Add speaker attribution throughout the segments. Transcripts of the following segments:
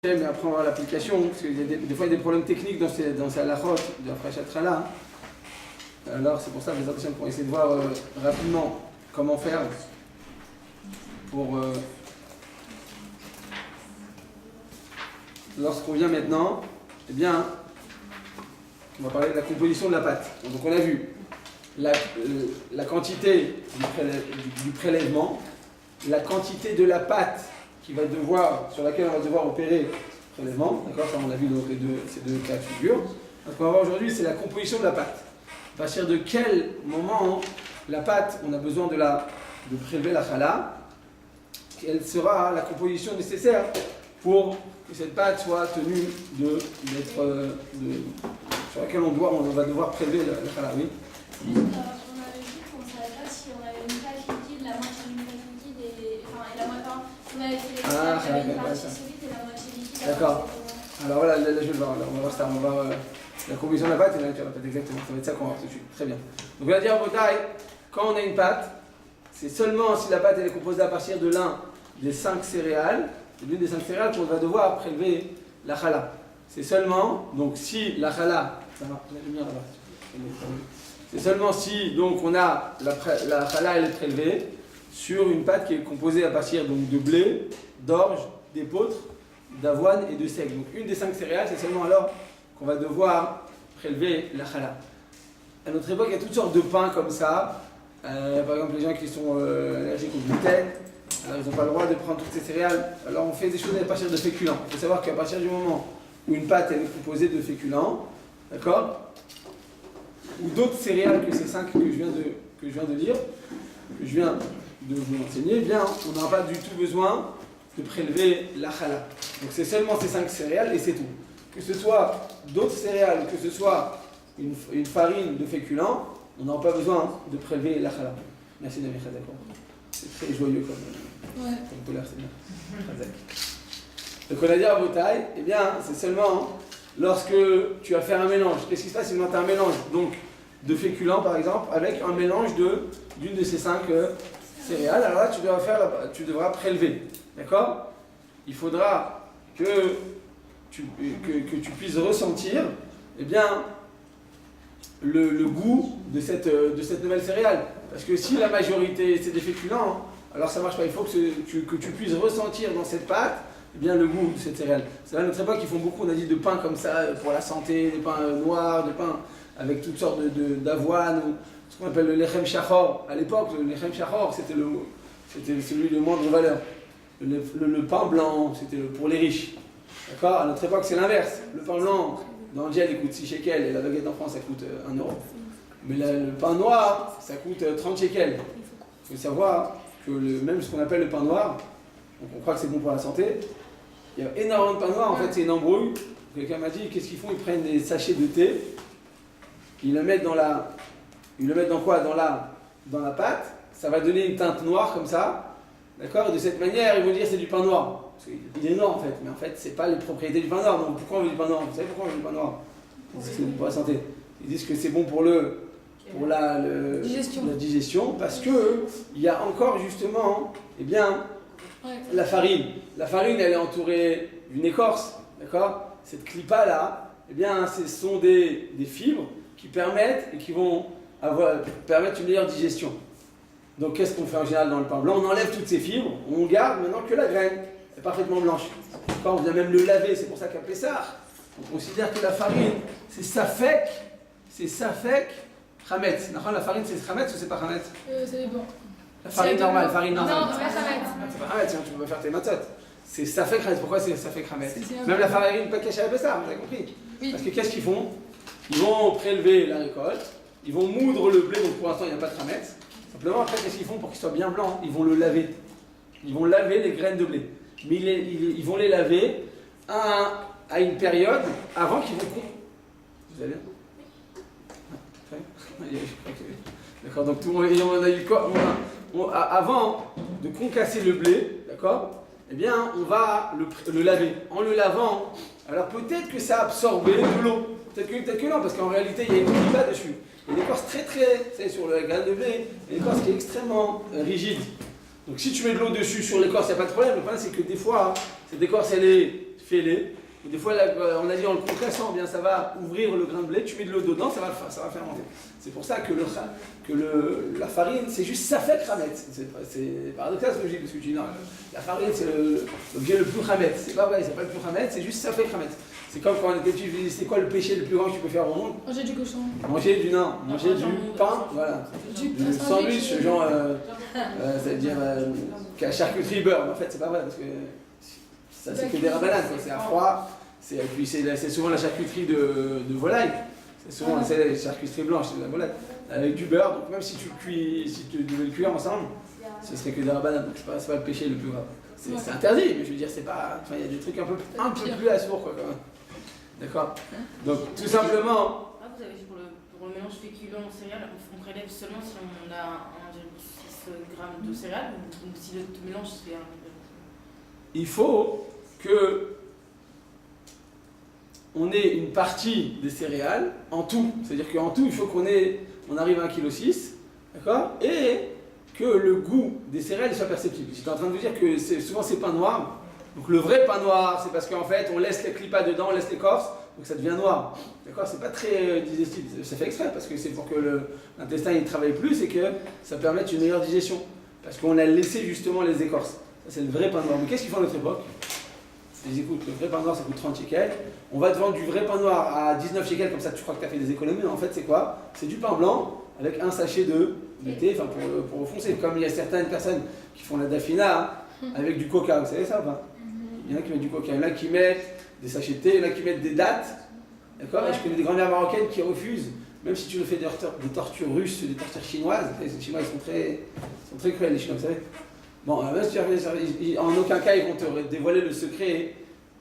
Speaker 1: Mais après on va voir l'application, parce qu'il y a des fois il y a des problèmes techniques dans ces halachot de la Parashat Chala. Alors c'est pour ça, les attention, pour essayer de voir rapidement comment faire pour lorsqu'on vient maintenant, eh bien on va parler de la composition de la pâte. Donc on a vu la quantité du prélèvement, la quantité de la pâte sur laquelle on va devoir opérer le prélèvement, d'accord, ça on a vu donc ces deux cas de figure. Ce qu'on va voir aujourd'hui, c'est la composition de la pâte. À partir de quel moment la pâte, on a besoin de prélever la chala, quelle sera la composition nécessaire pour que cette pâte soit tenue sur laquelle on va devoir prélever la chala, oui.
Speaker 2: On avait dit qu'on ne savait pas si on avait une pâte liquide, la moitié d'une pâte liquide et la moitié. On avait fait une partie solide et la moitié liquide.
Speaker 1: D'accord. Alors voilà, là je vais le voir. On va voir ça. On va voir la composition de la pâte et la nature de la pâte. Exactement. Ça va être ça qu'on va voir tout de suite. Très bien. Donc on va dire en bataille, quand on a une pâte, c'est seulement si la pâte elle est composée à partir de l'une des 5 céréales qu'on va devoir prélever la chala. C'est seulement, donc si la chala, ça va, la lumière là-bas. C'est seulement si donc on a la chala elle est prélevée sur une pâte qui est composée à partir donc, de blé, d'orge, d'épeautre, d'avoine et de seigle. Donc une des 5 céréales, c'est seulement alors qu'on va devoir prélever la chala. À notre époque, il y a toutes sortes de pains comme ça. Par exemple, les gens qui sont allergiques au gluten, alors ils n'ont pas le droit de prendre toutes ces céréales. Alors on fait des choses à partir de féculents. Il faut savoir qu'à partir du moment où une pâte elle est composée de féculents, d'accord, ou d'autres céréales que ces 5 que je viens de lire, que je viens de vous enseigner, eh bien, on n'aura pas du tout besoin de prélever la chala. Donc c'est seulement ces 5 céréales et c'est tout. Que ce soit d'autres céréales, que ce soit une farine de féculents, on n'aura pas besoin de prélever la chala. Merci David, d'accord. C'est très joyeux comme colère, c'est bien. Donc on a dit à vos tailles, eh bien c'est seulement lorsque tu vas faire un mélange. Qu'est-ce qui se passe si tu as un mélange donc, de féculents par exemple, avec un mélange d'une de ces 5 céréales, alors là tu devras prélever, d'accord? Il faudra que tu puisses ressentir eh bien, le goût de cette nouvelle céréale. Parce que si la majorité c'est des féculents, alors ça ne marche pas, il faut que tu puisses ressentir dans cette pâte eh bien, le goût de cette céréale. C'est à notre époque qu'ils font beaucoup, on a dit, de pain comme ça pour la santé, des pains noirs, des pains avec toutes sortes d'avoine, ou ce qu'on appelle le lechem shachor. À l'époque, le lechem shachor, c'était celui de moindre valeur. Le pain blanc, c'était pour les riches. D'accord? À notre époque, c'est l'inverse. Le pain blanc, dans le gel, il coûte 6 shekels, et la baguette en France, ça coûte 1 euro. Mais le pain noir, ça coûte 30 shekels. Il faut savoir que même ce qu'on appelle le pain noir, donc on croit que c'est bon pour la santé, il y a énormément de pain noir, en fait c'est une embrouille. Quelqu'un m'a dit, qu'est-ce qu'ils font? Ils prennent des sachets de thé, ils le mettent dans quoi? Dans la pâte, ça va donner une teinte noire comme ça, d'accord? Et de cette manière, ils vont dire c'est du pain noir. Parce qu'il est noir en fait, mais en fait c'est pas les propriétés du pain noir. Donc pourquoi on veut du pain noir? Vous savez pourquoi on veut du pain noir? C'est bon pour la santé. Ils disent que c'est bon pour la digestion, parce que il y a encore justement, eh bien, la farine. La farine, elle est entourée d'une écorce, d'accord? Cette clipa là, eh bien, ce sont des fibres qui permettent et qui vont permettre une meilleure digestion. Donc, qu'est-ce qu'on fait en général dans le pain blanc? On enlève toutes ces fibres, on garde maintenant que la graine, elle est parfaitement blanche. Quand on vient même le laver, c'est pour ça qu'à Pessah, on considère que la farine, c'est safek chametz. La farine, c'est chametz ou c'est pas chametz?
Speaker 2: C'est bon.
Speaker 1: La farine normale,
Speaker 2: Non, c'est pas chametz.
Speaker 1: C'est pas chametz, sinon tu peux pas faire tes matzot. C'est safek chametz. Pourquoi c'est safek chametz? Même la farine pas cachée à Pessah, vous avez compris? Oui. Parce que qu'est-ce qu'ils font? Ils vont prélever la récolte, ils vont moudre le blé, donc pour l'instant il n'y a pas de chametz. Simplement après, qu'est-ce qu'ils font pour qu'il soit bien blanc? Ils vont le laver. Ils vont laver les graines de blé. Mais ils vont les laver à une période avant qu'ils vont... Vous allez bien? D'accord, donc tout le monde on a eu quoi? Avant de concasser le blé, d'accord, eh bien on va le laver. En le lavant, alors peut-être que ça a absorbé de l'eau, peut-être que non, parce qu'en réalité il y a une clipa dessus. Il y a une écorce très, c'est sur la graine de blé, il y a une écorce qui est extrêmement rigide. Donc si tu mets de l'eau dessus sur l'écorce, il n'y a pas de problème. Le problème c'est que des fois, cette écorce elle est fais-les. Des fois, là, on a dit en le compressant, eh bien ça va ouvrir le grain de blé, tu mets de l'eau dedans, ça va fermenter. C'est pour ça que, la farine, c'est juste ça fait khamet. C'est paradoxal ce que je dis, parce que tu dis non, la farine c'est l'objet le plus khamet. C'est pas vrai, c'est pas le plus khamet, c'est juste ça fait khamet. C'est comme quand on était petit, je dis c'est quoi le péché le plus grand que tu peux faire au monde?
Speaker 2: Manger du cochon.
Speaker 1: Manger du pain, voilà. Du sandwich, genre, c'est-à-dire qu'à charcuterie beurre. En fait, c'est pas vrai, parce que ça c'est que des rabanades, c'est à froid. Et puis c'est souvent la charcuterie de volaille. C'est souvent la charcuterie blanche, c'est de la volaille. Avec du beurre, donc même si tu devais le cuire ensemble, ce serait que des rabanades. Donc c'est pas le péché le plus grave. C'est interdit, mais je veux dire, c'est pas. Enfin, il y a des trucs un peu plus assourds, quoi, quand même. D'accord? Donc tout simplement.
Speaker 3: Ah, vous avez dit pour le mélange féculent en céréales, on prélève seulement si on a 1,6 g de céréales, ou si le mélange se fait 1,6 g. Il
Speaker 1: faut que on ait une partie des céréales en tout. C'est-à-dire qu'en tout, il faut qu'on arrive à 1,6 kg, d'accord? Et que le goût des céréales soit perceptible. J'étais en train de vous dire que souvent c'est pain noir. Donc le vrai pain noir, c'est parce qu'en fait on laisse les clipas dedans, on laisse l'écorce, donc ça devient noir. D'accord? C'est pas très digestif. Ça fait exprès parce que c'est pour que l'intestin il travaille plus et que ça permette une meilleure digestion. Parce qu'on a laissé justement les écorces. Ça c'est le vrai pain noir. Mais qu'est-ce qu'ils font à notre époque? Ils écoutent, le vrai pain noir ça coûte 30 shekels. On va te vendre du vrai pain noir à 19 shekels, comme ça tu crois que tu as fait des économies. Mais en fait c'est quoi? C'est du pain blanc avec un sachet de thé, enfin pour foncer. Comme il y a certaines personnes qui font la dafina avec du coca, vous savez ça ou pas? Il y en a qui mettent du coca, il y en a qui mettent des sachets de thé, il y en a qui mettent des dattes. D'accord? Et je connais des grand-mères marocaines qui refusent, même si tu le fais des tortures russes, des tortures chinoises. Les Chinois ils sont très cruels, les Chinois, vous savez. Bon, même si en aucun cas ils vont te dévoiler le secret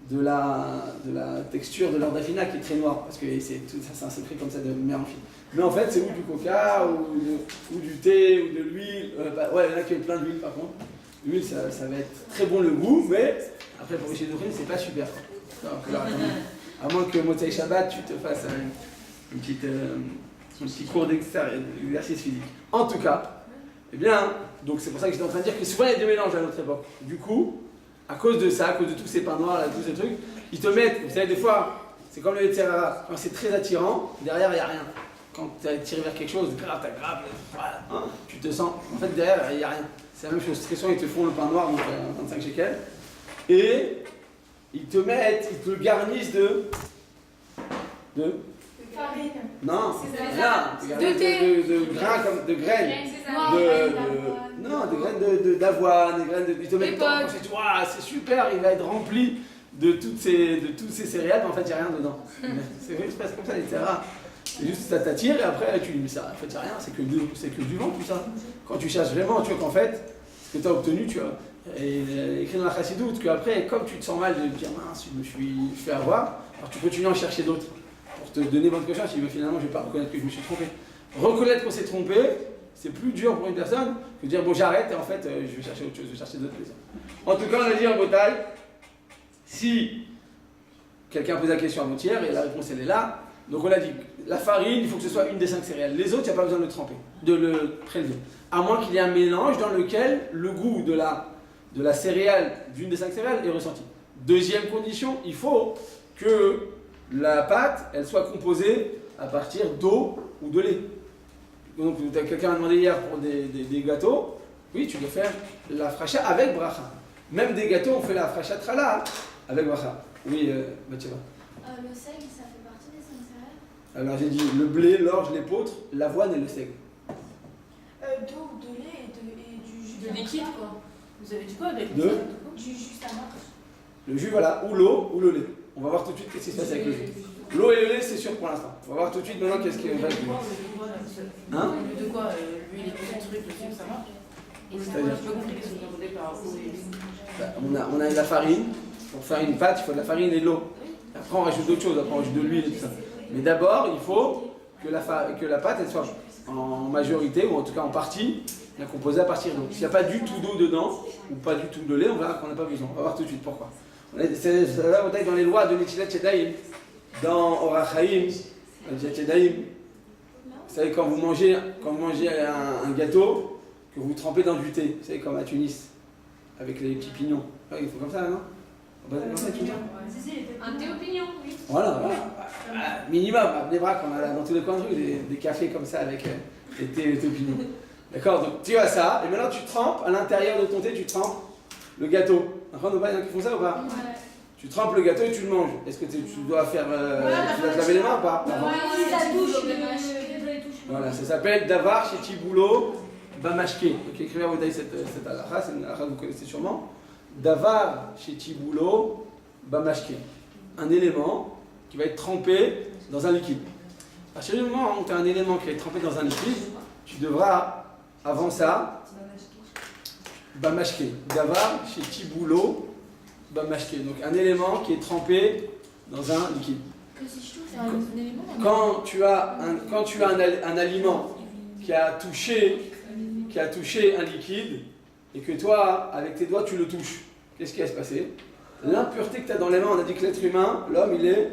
Speaker 1: de la texture de leur dafina qui est très noire, parce que c'est un secret comme ça de mère en fille. Mais en fait, c'est ou du coca, ou du thé, ou de l'huile. Ouais, il y en a qui mettent plein d'huile par contre. L'huile, ça va être très bon le goût, mais après pour essayer d'ouvrir, c'est pas super. Donc, là, à moins que Motsai Shabbat, tu te fasses un petit cours d'exercice physique. En tout cas, eh bien, donc c'est pour ça que j'étais en train de dire que souvent il y a des mélanges à notre époque. Du coup, à cause de ça, à cause de tous ces pains noirs, là, tous ces trucs, ils te mettent, vous savez, des fois, c'est comme le Yetzirah, quand c'est très attirant, derrière il n'y a rien. Quand tu es attiré vers quelque chose, grave, voilà, hein, tu te sens, en fait derrière il n'y a rien. C'est la même chose, très souvent ils te font le pain noir, donc 25 shekels, et ils te garnissent de
Speaker 2: farine.
Speaker 1: Non, de grains comme de graines. Des graines d'avoine, des graines de. Ils te mettent dedans, tu dis, waouh, c'est super, il va être rempli de toutes ces céréales, mais en fait, il n'y a rien dedans. C'est vrai, il se passe comme ça, etc. C'est juste ça t'attire et après tu dis, mais ça, en fait, il n'y a rien, c'est que du vent tout ça. Quand tu cherches vraiment, tu vois qu'en fait, ce que tu as obtenu, tu vois, et écrit dans la chassidoute, qu'après, comme tu te sens mal de dire, mince, je me suis fait avoir, alors tu continues à en chercher d'autres. Pour te donner bonne conscience, tu dis, finalement, je ne vais pas reconnaître que je me suis trompé. Reconnaître qu'on s'est trompé, c'est plus dur pour une personne que de dire, bon, j'arrête et en fait, je vais chercher autre chose, je vais chercher d'autres plaisirs. En tout cas, on a dit en Bretagne, si quelqu'un pose la question avant-hier et la réponse elle est là, donc on a dit, la farine, il faut que ce soit une des 5 céréales. Les autres, il n'y a pas besoin de le tremper, de le prélever. À moins qu'il y ait un mélange dans lequel le goût de la céréale, d'une des 5 céréales, est ressenti. Deuxième condition, il faut que la pâte, elle soit composée à partir d'eau ou de lait. Donc quelqu'un m'a demandé hier pour des gâteaux, oui, tu dois faire la fracha avec bracha. Même des gâteaux, on fait la fracha trala avec bracha. Oui, Bathsheba.
Speaker 2: Le seigle, ça fait partie des 5 céréales?
Speaker 1: Alors j'ai dit le blé, l'orge, l'épeautre, l'avoine et le seigle.
Speaker 2: D'eau, de lait et du jus
Speaker 3: de liquide, quoi. Vous avez dit quoi avec
Speaker 1: du
Speaker 2: jus à marche.
Speaker 1: Le jus, voilà, ou l'eau ou le lait. On va voir tout de suite ce qui se passe avec le jus. L'eau et le lait, c'est sûr pour l'instant. On va voir tout de suite maintenant qu'est-ce qui va se passer. Hein?
Speaker 3: De quoi l'huile et tout ce truc, le sucre, ça marche?
Speaker 1: C'est-à-dire
Speaker 3: Je peux comprendre ce que vous entendez par eau et lait.
Speaker 1: On a de la farine. Pour faire une pâte, il faut de la farine et de l'eau. Après, on rajoute d'autres choses. Après, on rajoute de l'huile et tout ça. Mais d'abord, il faut que la pâte, elle soit en majorité, ou en tout cas en partie, composée à partir d'eau. S'il n'y a pas du tout d'eau dedans, ou pas du tout de lait, on verra qu'on n'a pas besoin. On va voir tout de suite pourquoi. C'est là où dans les lois de Netilat Yadayim, dans Orach Chaim, Netilat Yadayim. Vous savez, quand vous mangez un gâteau, que vous trempez dans du thé, vous savez, comme à Tunis, avec les petits pignons. Ouais, il faut comme ça, non?
Speaker 2: Un thé opinion, oui.
Speaker 1: Voilà. Minimum, à Bnebrak, on a dans tous les coins de rue des cafés comme ça avec des thés opinions. D'accord, donc tu as ça, et maintenant tu trempes, à l'intérieur de ton thé, tu trempes le gâteau. D'accord, il y en a qui font ça ou pas?
Speaker 2: Ouais.
Speaker 1: Tu trempes le gâteau et tu le manges. Est-ce que tu dois faire. Tu dois te laver les mains ou pas? Voilà, ça s'appelle Davar chez Tiboulot Bamashke. Donc écrivez à vos tailles cette halakha, c'est une halakha que vous connaissez sûrement. Davar chez Tiboulot Bamashke. Un élément qui va être trempé dans un liquide. À partir du moment où tu as un élément qui va être trempé dans un liquide, tu devras, avant ça, Bamashke. Davar chez Tiboulot Bamashke. Donc un élément qui est trempé dans un liquide. Quand tu as un aliment qui a touché un liquide et que toi, avec tes doigts, tu le touches, qu'est-ce qui va se passer? L'impureté que tu as dans les mains, on a dit que l'être humain, l'homme, il est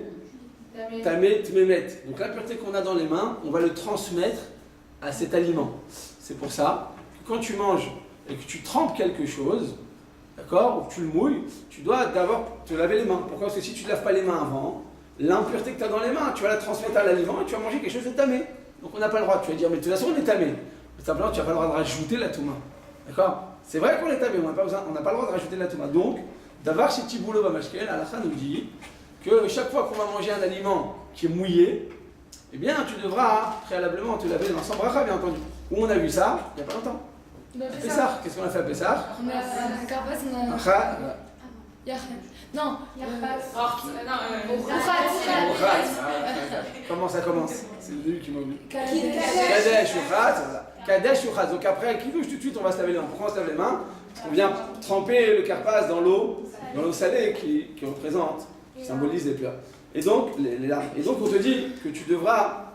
Speaker 1: tamé, tmémet. Donc l'impureté qu'on a dans les mains, on va le transmettre à cet aliment. C'est pour ça que quand tu manges et que tu trempes quelque chose, d'accord, ou que tu le mouilles, tu dois d'abord te laver les mains. Pourquoi? Parce que si tu ne laves pas les mains avant, l'impureté que tu as dans les mains, tu vas la transmettre à l'aliment et tu vas manger quelque chose de tamé. Donc on n'a pas le droit. Tu vas dire, mais de toute façon, on est tamé. Mais simplement, tu n'as pas le droit de rajouter la touma. D'accord? C'est vrai qu'on est tamé, on n'a pas le droit de rajouter de la touma. Donc, d'avoir chez Tiboulot Bamashke, la halakha nous dit que chaque fois qu'on va manger un aliment qui est mouillé, eh bien, tu devras préalablement te laver les mains sans bracha, bien entendu. Où on a vu ça il n'y a pas longtemps. Pessah. Qu'est-ce qu'on a fait à Pessah?
Speaker 4: On a Karpas, on a. Non,
Speaker 1: Comment ça commence? C'est lui qui m'a oublié. Kadesh ou Khatz, voilà. Kadesh ou Khatz. Donc après, qui douche tout de suite, on va se laver les mains. Pourquoi on se lave les mains? On vient tremper le karpas dans l'eau salée qui représente, qui symbolise les pleurs. Et donc, les larmes. Et donc, on te dit que tu devras,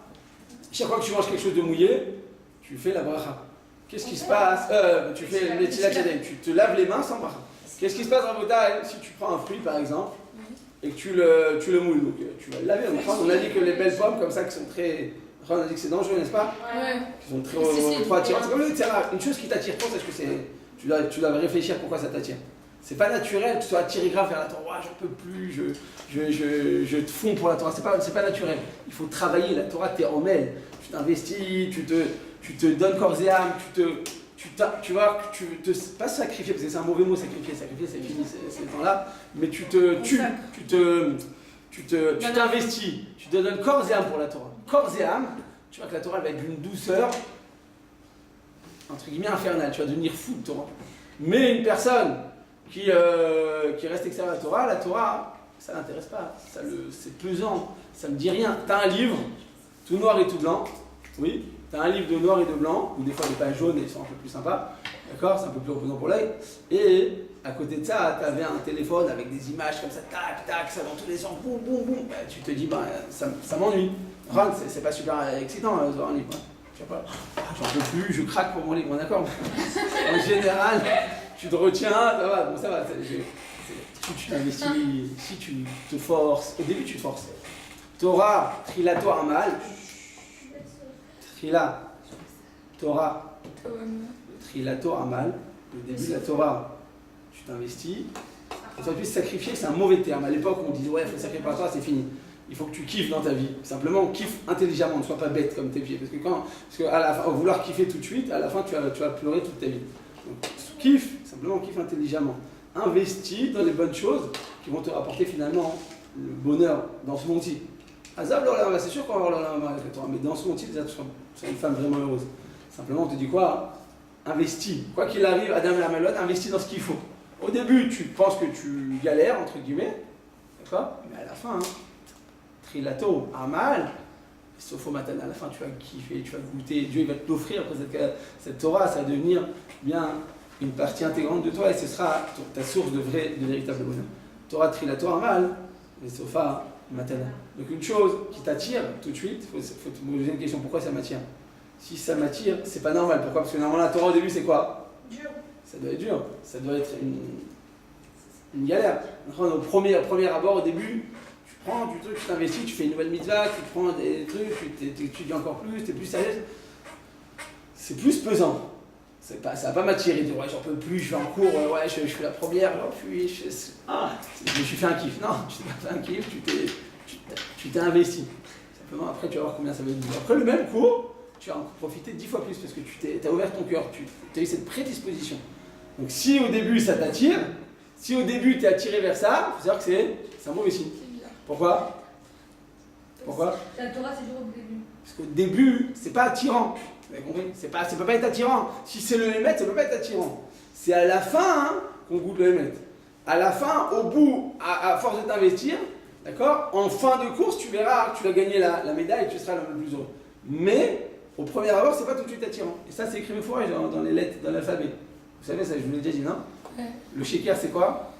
Speaker 1: chaque fois que tu manges quelque chose de mouillé, tu fais la bracha. Qu'est-ce qui se passe? Tu fais le netilat yadayim. Tu te laves les mains sans bracha. Qu'est-ce qui se passe, Rabotai, si tu prends un fruit par exemple et que tu le mouilles? Donc tu vas le laver. On a dit que les belles pommes comme ça qui sont très. On a dit que c'est dangereux, n'est-ce pas?
Speaker 4: Ouais.
Speaker 1: Qui sont trop attirantes. C'est comme une chose qui t'attire. Pense est-ce que c'est. Tu dois réfléchir pourquoi ça t'attire. C'est pas naturel que tu sois attiré grave vers la Torah. J'en peux plus, je te fonds pour la Torah. C'est pas naturel. Il faut travailler. La Torah, t'es en mêle. Tu t'investis, tu te donnes corps et âme, tu vois, tu te pas sacrifier, parce que c'est un mauvais mot, sacrifier c'est fini ces temps-là, mais tu t'investis, tu te donnes corps et âme pour la Torah. Corps et âme, tu vois que la Torah elle va être d'une douceur, entre guillemets, infernale, tu vas devenir fou de Torah. Mais une personne qui reste extérieure à la Torah, ça l'intéresse pas, c'est pesant, ça me dit rien. T'as un livre, tout noir et tout blanc, oui. Tu as un livre de noir et de blanc, ou des fois des pages jaunes et ils sont un peu plus sympas, d'accord? C'est un peu plus reposant pour l'œil. Et à côté de ça, tu avais un téléphone avec des images comme ça, tac, tac, ça dans tous les sens, boum, boum, boum. Bah, tu te dis, bah, ça m'ennuie. C'est pas super excitant de voir un livre. Je sais pas, j'en peux plus, je craque pour mon livre, d'accord? En général, tu te retiens, ça va, bon, ça va. Si tu t'investis, si tu te forces, au début tu te forces. Torah, trilato amal. Trila, Torah, Trilato Amal, le début de la Torah, tu t'investis, et toi tu sacrifier, c'est un mauvais terme. À l'époque on disait ouais, il faut sacrifier par toi, c'est fini. Il faut que tu kiffes dans ta vie. Simplement, kiffe intelligemment, ne sois pas bête comme tes pieds. Parce que à la fin, au vouloir kiffer tout de suite, à la fin tu vas pleurer toute ta vie. Donc kiffe, simplement kiffe intelligemment. Investis dans les bonnes choses qui vont te rapporter finalement le bonheur dans ce monde-ci. Azab l'olam, c'est sûr qu'on va avoir l'olam avec la Torah, mais dans ce monde-ci, tu seras une femme vraiment heureuse. Simplement, on te dit quoi? Investis. Quoi qu'il arrive, Adam et la Malot, investis dans ce qu'il faut. Au début, tu penses que tu galères, entre guillemets, d'accord? Mais à la fin, trilato, amal, sofo matana, à la fin, tu vas kiffer, tu vas goûter, Dieu il va te l'offrir après cette Torah, ça va devenir bien une partie intégrante de toi et ce sera ta source de véritable bonheur. Torah, trilato, amal, les sofa matana. Donc une chose qui t'attire tout de suite, il faut te poser une question, pourquoi ça m'attire? Si ça m'attire, c'est pas normal. Pourquoi? Parce que normalement la Torah au début c'est quoi?
Speaker 2: Dur.
Speaker 1: Ça doit être dur, ça doit être une galère. Au premier abord, au début, tu prends du truc, tu t'investis, tu fais une nouvelle mitzvah, tu prends des trucs, tu étudies encore plus, tu es plus sérieux. C'est plus pesant. ça va pas m'attirer, dire ouais, j'en peux plus, je vais en cours, ouais, je fais la première, je me suis fait un kiff. Non, tu t'es pas fait un kiff, tu t'es investi. Simplement, après, tu vas voir combien ça va être dur. Après le même cours, tu vas en profiter 10 fois plus parce que tu as ouvert ton cœur, tu as eu cette prédisposition. Donc si au début ça t'attire, si au début tu es attiré vers ça, il faut savoir que c'est un mauvais signe. Pourquoi?
Speaker 4: La Torah, c'est dur au début.
Speaker 1: Parce qu'au début, c'est pas attirant. Vous avez compris? Ça peut pas être attirant. Si c'est le Hémet, ça peut pas être attirant. C'est à la fin qu'on goûte le Hémet. À la fin, au bout, à force de t'investir, d'accord? En fin de course, tu verras que tu vas gagner la médaille et tu seras le plus heureux. Mais au premier abord, c'est pas tout de suite attirant. Et ça, c'est écrit une fois dans les lettres, dans l'alphabet. Vous savez, ça, je vous l'ai déjà dit, non?
Speaker 4: Ouais.
Speaker 1: Le sheker, c'est quoi?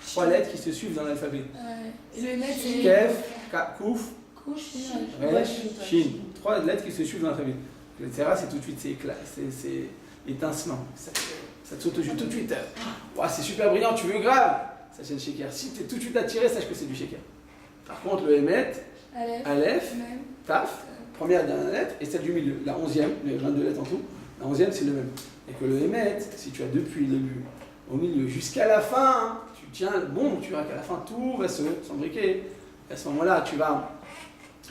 Speaker 1: 3 lettres qui se suivent dans l'alphabet.
Speaker 4: Et le Hémet, c'est.
Speaker 1: Kef, Kouf,
Speaker 4: Couche,
Speaker 1: Resh, Shin. 3 lettres qui se suivent dans l'alphabet. Le Tzera, c'est tout de suite, c'est étincelant. Ça te saute aux yeux tout de suite. Wow, c'est super brillant, tu veux grave. Ça, c'est le sheker. Si tu es tout de suite attiré, sache que c'est du sheker. Par contre, le Hémet, Aleph, Taf, première dernière lettre, et celle du milieu, la 11e, les 22 lettres en tout, la 11e, c'est le même. Et que le Hémet, si tu as depuis le début, au milieu, jusqu'à la fin, tu tiens bon, tu verras qu'à la fin, tout va s'embriquer. À ce moment-là, tu vas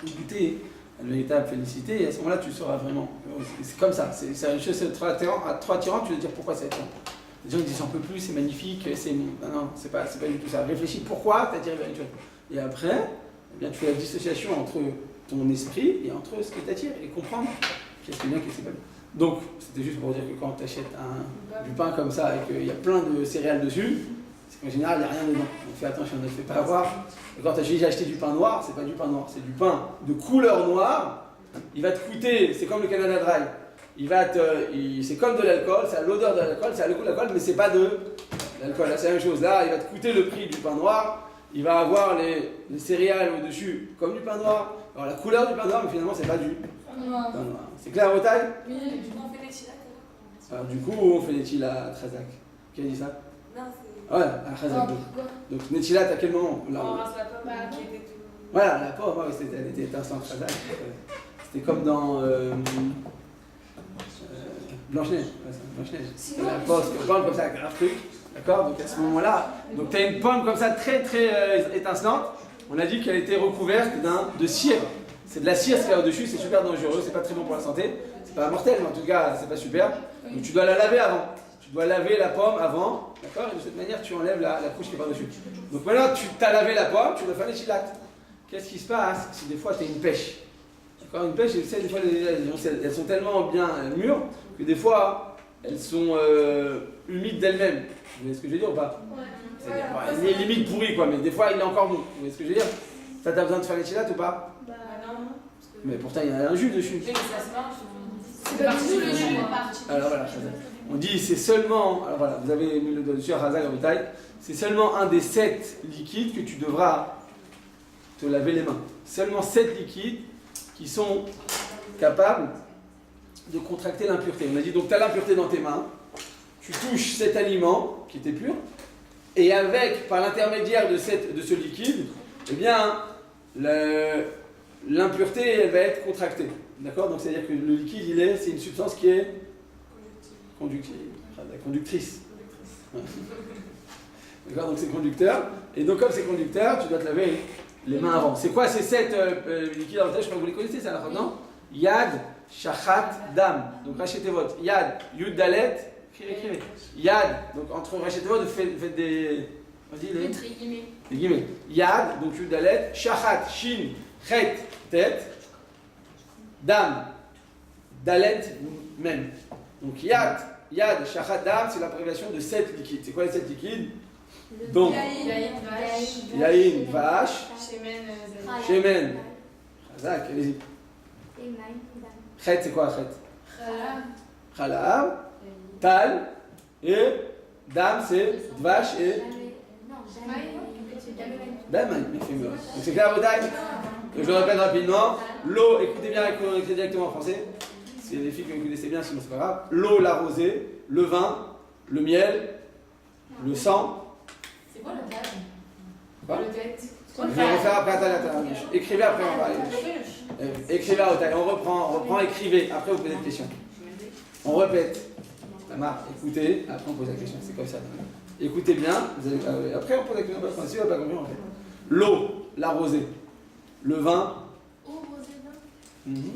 Speaker 1: goûter une véritable félicité, et à ce moment-là, tu sauras vraiment. C'est comme ça, c'est une chose, c'est trop attirant, tu vas te dire pourquoi c'est attirant. Les gens ils disent j'en peux plus, c'est magnifique, c'est. Non, c'est pas du tout ça. Réfléchis pourquoi tu attiré vers une chose. Et après, eh bien, tu fais la dissociation entre ton esprit et entre ce qui t'attire, et comprendre qu'est-ce qui est bien, qu'est-ce qui est pas bien. Donc, c'était juste pour dire que quand tu achètes du pain comme ça et qu'il y a plein de céréales dessus, c'est qu'en général, il n'y a rien dedans. Donc fais attention, ne te fais pas avoir. Et quand tu as déjà acheté du pain noir, c'est pas du pain noir, c'est du pain de couleur noire. Il va te coûter, c'est comme le Canada Dry, c'est comme de l'alcool, ça a l'odeur de l'alcool, ça a le goût de l'alcool, mais c'est pas de l'alcool. Là, c'est la même chose. Là, il va te coûter le prix du pain noir, il va avoir les céréales au-dessus comme du pain noir, alors la couleur du pain noir, mais finalement, c'est pas du pain noir. C'est clair, Rotaille?
Speaker 2: Oui, du coup, on fait des chilas.
Speaker 1: Alors, du coup, on fait les chilas à Trazak. Qui a dit ça?
Speaker 2: Non, c'est.
Speaker 1: Ouais, à Trazak. Donc, Netilat, à quel moment? Là,
Speaker 2: On ramasse la pomme qui était tout.
Speaker 1: voilà, la pomme, ouais, elle était étincelante, Trazak. C'était comme dans Blanche-Neige. Blanche-Neige. La pomme comme ça, un truc. D'accord? Donc, à ce moment-là, tu as une pomme comme ça, très très étincelante. On a dit qu'elle était recouverte de cire. C'est de la cire, ce qu'il y a au-dessus, c'est super dangereux, c'est pas très bon pour la santé. C'est pas mortel, mais en tout cas, c'est pas super. Donc tu dois la laver avant. Tu dois laver la pomme avant, d'accord? Et de cette manière, tu enlèves la couche qui est par-dessus. Donc maintenant, tu t'as lavé la pomme, tu dois faire les chilates. Qu'est-ce qui se passe si des fois tu as une pêche? D'accord? Une pêche, des fois, elles sont tellement bien mûres que des fois, elles sont humides d'elles-mêmes. Vous voyez ce que je veux dire ou pas? Ouais. Il est limite pourri, quoi, mais des fois, il est encore bon. Vous voyez ce que je veux dire? Ça, t'as besoin de faire les chilates ou pas? Mais pourtant, il y a un jus dessus.
Speaker 2: Mais ça se marche.
Speaker 3: C'est parti
Speaker 2: tout
Speaker 3: le jus.
Speaker 1: Alors voilà, on dit c'est seulement, alors voilà, vous avez mis le doigt dessus à Razak en détail, c'est seulement un des 7 liquides que tu devras te laver les mains. Seulement 7 liquides qui sont capables de contracter l'impureté. On a dit donc tu as l'impureté dans tes mains, tu touches cet aliment qui était pur, et avec, par l'intermédiaire de ce liquide, eh bien, l'impureté elle va être contractée. D'accord? Donc c'est-à-dire que le liquide, c'est une substance qui est conductrice. D'accord? Donc c'est conducteur. Et donc comme c'est conducteur, tu dois te laver les mains avant. C'est quoi ces 7 liquides avantages? Je crois que vous les connaissez, ça, non? Yad, Shachat, Dam. Donc rachetez votre Yad, Yud, Dalet, écrivez. Yad, donc entre rachetez votre, faites des. Vas-y, les guillemets. Yad, donc Yud, Dalet, Shachat, Shin, Chet, tête. Dam, Dalet, même. Donc Yad, Shachat, Dam, c'est l'abréviation de 7 liquides. C'est quoi les 7 liquides? Donc, Yaïn, vache, Shemen, Razak, allez-y. Chet, c'est quoi Chet? Chalab, Tal, et Dam, c'est Dvash et Damaï. Donc c'est clair, Botaï? Je le répète rapidement. L'eau, écoutez bien, écoutez directement en français. C'est les filles que vous connaissez bien, sinon c'est pas grave. L'eau, la rosée, le vin, le miel, le sang.
Speaker 2: C'est quoi le tête?
Speaker 1: Quoi?
Speaker 2: Le tête.
Speaker 1: Je vais refaire après à la écrivez après, on va aller. Écrivez à Otaï. On reprend, écrivez. Après, vous posez des questions. On répète. Ça marche. Écoutez, après on pose la question. C'est comme ça. Écoutez bien. Après on pose la question. Si on n'a pas compris, on fait. L'eau, la rosée. Le vin.
Speaker 2: Eau, rosé, vin.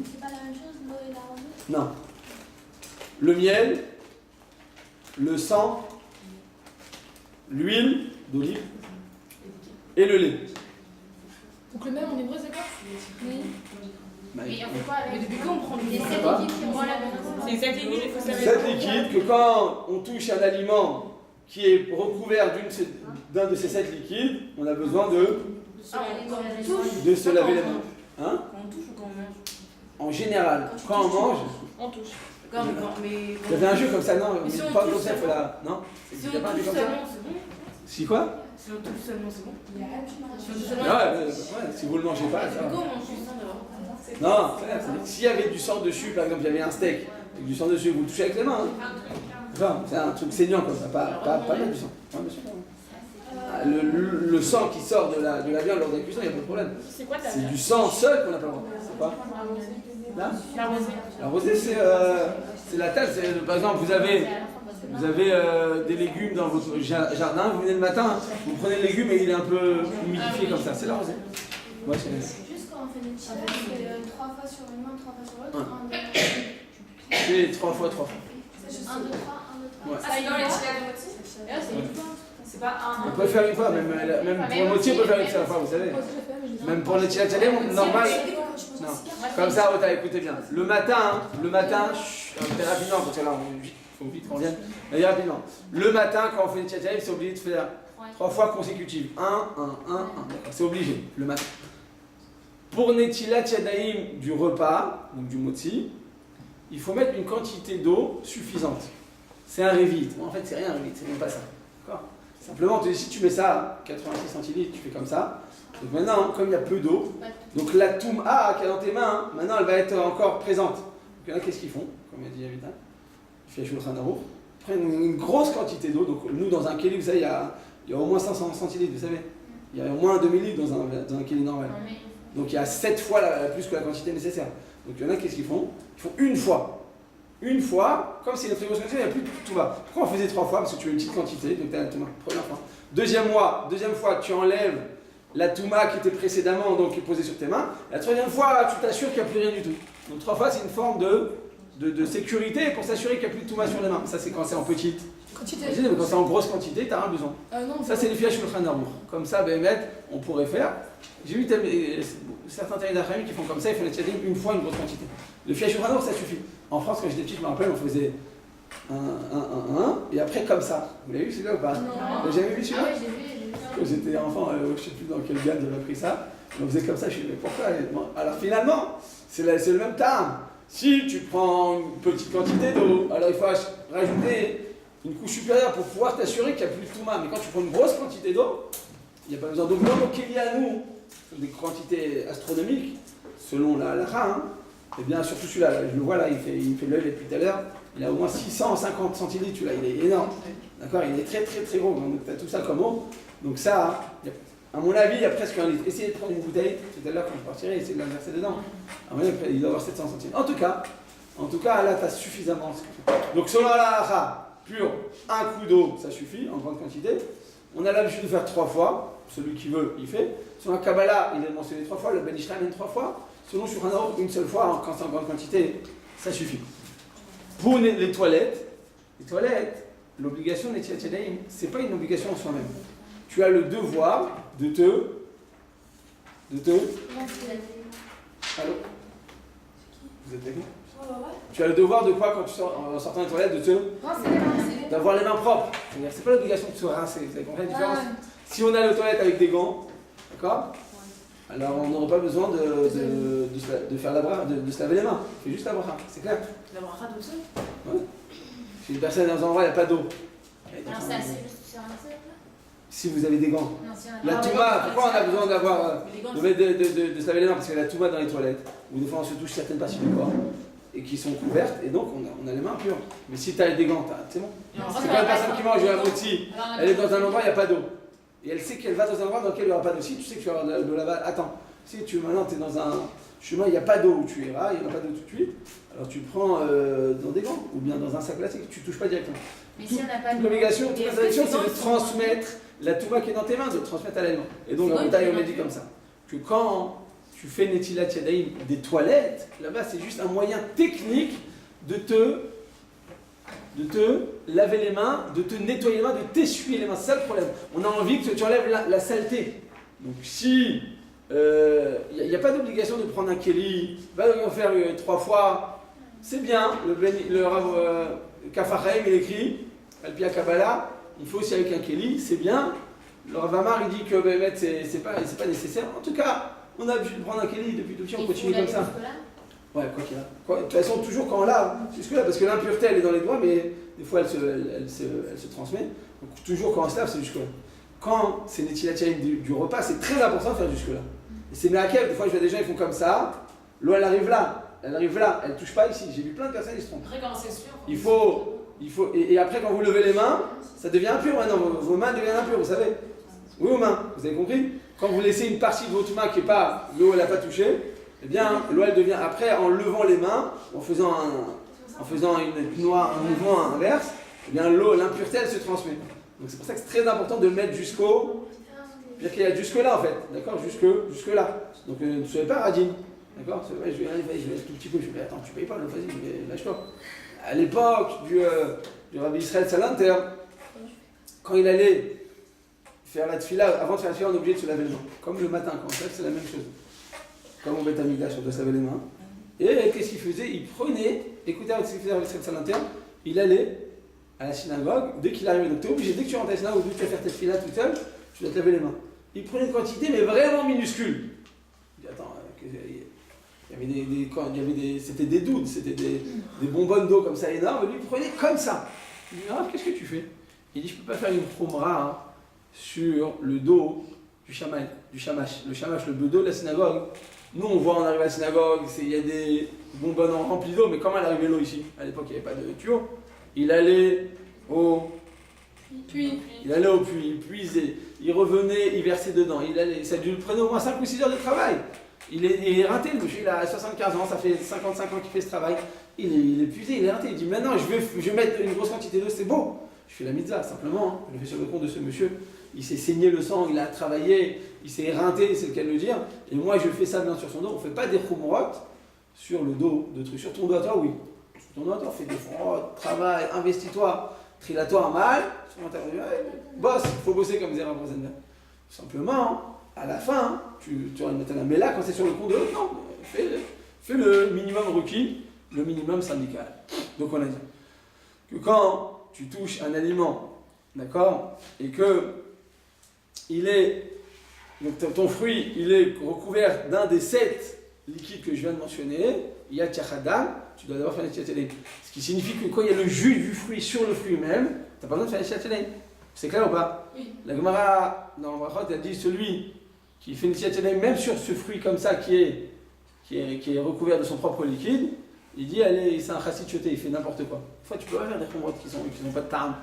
Speaker 2: C'est pas la même chose, l'eau et la rosée?
Speaker 1: Non. Le miel, le sang, l'huile d'olive et le lait.
Speaker 4: Donc le même en hébreu, c'est quoi? Oui.
Speaker 3: Mais on fait quoi avec? Mais depuis quand on prend
Speaker 2: Les 7
Speaker 1: Quoi
Speaker 2: liquides qui ont la même chose.
Speaker 3: C'est 7 liquides, il faut savoir.
Speaker 1: 7 liquides que quand on touche un aliment qui est recouvert d'un de ces 7 liquides, on a besoin de se laver les mains. Hein?
Speaker 3: Quand on touche ou quand on mange?
Speaker 1: En général, quand on mange,
Speaker 4: On touche.
Speaker 3: Mais.
Speaker 1: il y avait un jeu comme ça, non?
Speaker 3: Mais si
Speaker 1: Mais
Speaker 3: on
Speaker 1: pas
Speaker 3: touche
Speaker 1: comme ça, il faut
Speaker 3: seulement.
Speaker 1: la. Non?
Speaker 3: Si
Speaker 1: Il y
Speaker 3: on
Speaker 1: a pas un jeu
Speaker 3: touche
Speaker 1: comme ça?
Speaker 3: seulement, c'est bon?
Speaker 1: Si quoi?
Speaker 3: Si on touche seulement, c'est bon?
Speaker 2: Il y a rien qui marche.
Speaker 3: Si on touche
Speaker 1: Ouais,
Speaker 3: seulement.
Speaker 1: si vous le mangez pas, ça
Speaker 3: Depuis
Speaker 1: va.
Speaker 3: quand on mange juste ça d'abord?
Speaker 1: Non, c'est-à-dire, s'il y avait du sang dessus, par exemple, il y avait un steak, avec du sang dessus, vous le touchez avec les mains. Hein. Enfin, c'est un truc saignant comme ça, pas mettre du sang. Ouais, bien sûr. Le sang qui sort de la viande lors de la cuisson, il n'y a pas de problème.
Speaker 4: C'est quoi ta
Speaker 1: C'est du sang seul qu'on n'a pas le droit. C'est pas là?
Speaker 4: La rosée.
Speaker 1: La rosée, c'est la tasse. Par exemple, vous avez des légumes dans votre jardin, vous venez le matin, vous prenez le légume et il est un peu humidifié comme ça. C'est la rosée. Ouais, c'est
Speaker 2: Juste quand on fait des petits on fait 3 fois sur une main, 3 fois sur l'autre. 1, 2, 3.
Speaker 1: c'est 3 fois.
Speaker 2: 1, 2, 3, 1, 2, 3.
Speaker 1: Ouais.
Speaker 4: Ah, c'est dans les tilas de moitié? C'est une fois. C'est pas un.
Speaker 1: On peut faire une fois, même pour le moitié, on peut faire une seule fois, vous savez. Même pour le tchatchalé, normal. Non. Comme ça, écoutez bien. Le matin, très rapidement, parce que là, il faut vite qu'on vienne. Allez, rapidement. Le matin, quand on fait le tchatchalé, c'est obligé de faire 3 fois consécutives. 1, 1, 1, 1. C'est obligé, le matin. Pour Netilat Yadayim du repas, donc du motzi, il faut mettre une quantité d'eau suffisante. C'est un révite. En fait, c'est rien un révite, c'est même pas ça. D'accord ? Simplement, si tu mets ça, 86 centilitres, tu fais comme ça. Donc maintenant, comme il y a peu d'eau, donc la touma qui est dans tes mains, maintenant elle va être encore présente. Donc il y en a, qu'est-ce qu'ils font? Comme il a dit Avita, il fait Shulchan Aruch, ils prennent une grosse quantité d'eau. Donc nous, dans un kéli, vous savez, il y a au moins 500 centilitres, vous savez. Il y a au moins 2000 litres dans un kéli normal. Donc il y a 7 fois plus que la quantité nécessaire. Donc il y en a, qu'est-ce qu'ils font? Ils font une fois. Une fois, comme c'est une très grosse quantité, il n'y a plus tout va. Pourquoi on faisait 3 fois? Parce que tu as une petite quantité, donc tu as la touma, première fois. Deuxième fois, tu enlèves la touma qui était précédemment, donc qui est posée sur tes mains. La troisième fois, tu t'assures qu'il n'y a plus rien du tout. Donc 3 fois, c'est une forme de sécurité pour s'assurer qu'il n'y a plus de touma sur les mains. Ça, c'est quand c'est en petite quantité. Mais quand c'est en grosse quantité, tu n'as rien besoin. Ça, c'est le fiach Shulchan Aruch. Comme ça, on pourrait faire. J'ai vu certains tailles d'Achraïm qui font comme ça, ils font les tchadim une fois une grosse quantité. Le fiach Shulchan Aruch, ça suffit. En France, quand j'étais petit, je me rappelle, on faisait 1, et après comme ça. Vous l'avez vu celui-là ou pas?
Speaker 2: Non.
Speaker 1: Vous l'avez jamais vu celui-là?
Speaker 2: Ah oui, j'ai vu.
Speaker 1: Quand j'étais enfant, je ne sais plus dans quel gamme j'avais appris ça. On faisait comme ça, je me suis dit, mais pourquoi? Alors finalement, c'est le même terme. Si tu prends une petite quantité d'eau, alors il faut rajouter une couche supérieure pour pouvoir t'assurer qu'il n'y a plus de touma. Mais quand tu prends une grosse quantité d'eau, il n'y a pas besoin. Donc, dans nos kéli à nous, des quantités astronomiques, selon la halakha, hein, et bien surtout celui-là, je le vois là, il fait l'œil depuis tout à l'heure, il a au moins 650 centilitres, celui-là, il est énorme. D'accord? Il est très très très gros, donc tu as tout ça comme eau. Donc ça, à mon avis, il y a presque 1 litre. Essayez de prendre une bouteille, tout à l'heure quand je partirai, essayez de la verser dedans. À mon avis, il doit avoir 700 centilitres. En tout cas, là, tu as suffisamment. Donc selon la halakha, pur, un coup d'eau, ça suffit, en grande quantité. On a l'habitude de faire 3 fois, celui qui veut, il fait. Selon la Kabbalah, il est mentionné 3 fois, le Ben Ishraï même 3 fois. Selon Shulchan Aruch, une seule fois, quand c'est en grande quantité, ça suffit. Pour les toilettes, l'obligation des Netilat Yadayim, ce n'est pas une obligation en soi-même. Tu as le devoir de te. Allô? Vous êtes d'accord? Tu as le devoir de quoi quand tu sors en sortant des toilettes? D'avoir les mains propres. C'est pas l'obligation de se rincer. Vous avez compris la différence? Si on a les toilettes avec des gants, d'accord? Alors on n'aurait pas besoin de faire la bracha, de se laver les mains. C'est juste la bracha, c'est clair?
Speaker 3: La bracha tout seul?
Speaker 1: Ouais. Si une personne est dans un endroit, il n'y a pas d'eau.
Speaker 2: Alors c'est assez juste sur un seul là?
Speaker 1: Si vous avez des gants.
Speaker 2: Non, si on a
Speaker 1: La touma, pourquoi on a besoin de se laver les mains? Parce qu'il y a la touma dans les toilettes, où des fois on se touche certaines parties du corps, et qui sont couvertes, et donc on a les mains pures. Mais si tu as des gants, c'est bon. C'est pas une personne qui mange un rôti, elle est dans un endroit, il n'y a pas d'eau. Et elle sait qu'elle va dans un endroit dans lequel il n'y aura pas d'eau. Si tu sais que tu vas de là-bas, attends. Si maintenant tu es dans un chemin, il n'y a pas d'eau où tu iras, il n'y a pas d'eau tout de suite, alors tu le prends dans des gants ou bien dans un sac plastique, tu ne touches pas directement.
Speaker 3: Mais si on n'a pas de.
Speaker 1: L'obligation, toute
Speaker 3: Et
Speaker 1: l'interdiction,
Speaker 3: est-ce que
Speaker 1: c'est de transmettre la Touma qui est dans tes mains, de le transmettre à l'aliment. Et donc,
Speaker 3: Sinon,
Speaker 1: en
Speaker 3: il
Speaker 1: Bouddha,
Speaker 3: peut
Speaker 1: on a
Speaker 3: y
Speaker 1: dit
Speaker 3: avoir
Speaker 1: comme ça, que quand tu fais Netilat Yadayim des toilettes, là-bas, c'est juste un moyen technique de te laver les mains, de te nettoyer les mains, de t'essuyer les mains. C'est ça le problème. On a envie que tu enlèves la saleté. Donc, si il n'y a pas d'obligation de prendre un Kéli, va en faire 3 fois, c'est bien. Le Rav Kafachaim, il écrit, Alpia Kabbalah, il faut aussi avec un Kéli, c'est bien. Le Rav Amar, il dit que c'est pas nécessaire. En tout cas, on a obligé de prendre un Kéli depuis tout petit, on continue comme ça. Ouais, quoi qu'il y a. De toute façon, toujours quand on l'a, jusque-là, parce que l'impureté, elle est dans les doigts, mais des fois, elle se transmet. Donc, toujours quand on se lave, c'est jusque-là. Quand c'est Netilat Yadayim du repas, c'est très important de faire jusque-là. Et c'est Meakev, des fois, je vois des gens, ils font comme ça. L'eau, elle arrive là, elle touche pas ici. J'ai vu plein de personnes, ils se trompent.
Speaker 4: Après, quand c'est sûr.
Speaker 1: Et après, quand vous levez les mains, ça devient impur maintenant. Vos mains deviennent impures, vous savez. Oui aux mains, vous avez compris? Quand vous laissez une partie de votre main qui n'est pas, l'eau, elle n'a pas touché, eh bien, l'eau, elle devient, après, en levant les mains, en faisant un mouvement inverse, eh bien, l'eau, l'impureté, elle se transmet. Donc, c'est pour ça que c'est très important de le mettre jusqu'au. C'est-à-dire qu'il y a jusque-là, en fait, d'accord? Jusque-là. Donc, ne soyez pas radine, d'accord? Je vais un tout petit peu, je vais attends, tu payes pas, vas-y, lâche-toi. À l'époque du Rabbi Israël Salanter, quand il allait faire la tfila, avant de faire la tfila, on est obligé de se laver les mains. Comme le matin, quand on se lève, c'est la même chose. Comme au Beth Amikdash, on doit se laver les mains. Et qu'est-ce qu'il faisait? Il prenait, écoutez ce qu'il faisait Rabbi Israël Salanter, il allait à la synagogue, dès qu'il arrivait, donc tu es obligé, dès que tu rentres à la synagogue, ou dès que tu vas faire ta tfila tout seul, tu dois te laver les mains. Il prenait une quantité, mais vraiment minuscule. Il dit, attends, c'était des doudes, c'était des bonbonnes d'eau comme ça énormes, et lui il prenait comme ça. Il dit, qu'est-ce que tu fais? Il dit, je ne peux pas faire une promra sur le dos du shamash. Le shamash, le dos de la synagogue. Nous, on voit, on arrive à la synagogue, il y a des bonbonnes remplies d'eau, mais comment elle arrivait l'eau ici? À l'époque, il n'y avait pas de tuyau. Il allait au puits, il puisait, il revenait, il versait dedans. Ça lui prenait au moins 5 ou 6 heures de travail. Il est raté, le monsieur, il a 75 ans, ça fait 55 ans qu'il fait ce travail. Il est épuisé, il est raté. Il dit maintenant, je vais mettre une grosse quantité d'eau, c'est bon. Je fais la mitzvah, simplement. Je le fais sur le compte de ce monsieur. Il s'est saigné le sang, il a travaillé, il s'est éreinté, c'est le cas de le dire. Et moi, je fais ça bien sur son dos. On ne fait pas des khumrot sur le dos de trucs. Sur ton dos à toi, oui. Sur ton dos à toi, fais des khumrot, travaille, investis-toi, trie-la-toi mal. Bosse, il faut bosser comme Zera Rosenberg. Simplement, à la fin, tu auras une méthode. Mais là, quand c'est sur le compte de l'autre, non, fais le minimum requis, le minimum syndical. Donc on a dit que quand tu touches un aliment, d'accord, et que donc ton fruit, il est recouvert d'un des 7 liquides que je viens de mentionner, il y a tiachadam, tu dois d'abord faire les tiachadam. Ce qui signifie que quand il y a le jus du fruit sur le fruit même, tu n'as pas besoin de faire les tiachadam. C'est clair ou pas?
Speaker 4: Oui.
Speaker 1: La Gemara, dans Brachot, elle dit celui qui fait une tiachadam, même sur ce fruit comme ça qui est recouvert de son propre liquide, il dit, allez, c'est un chassid choté, il fait n'importe quoi. Des fois, tu peux pas faire des khumrot qui n'ont pas de tarn.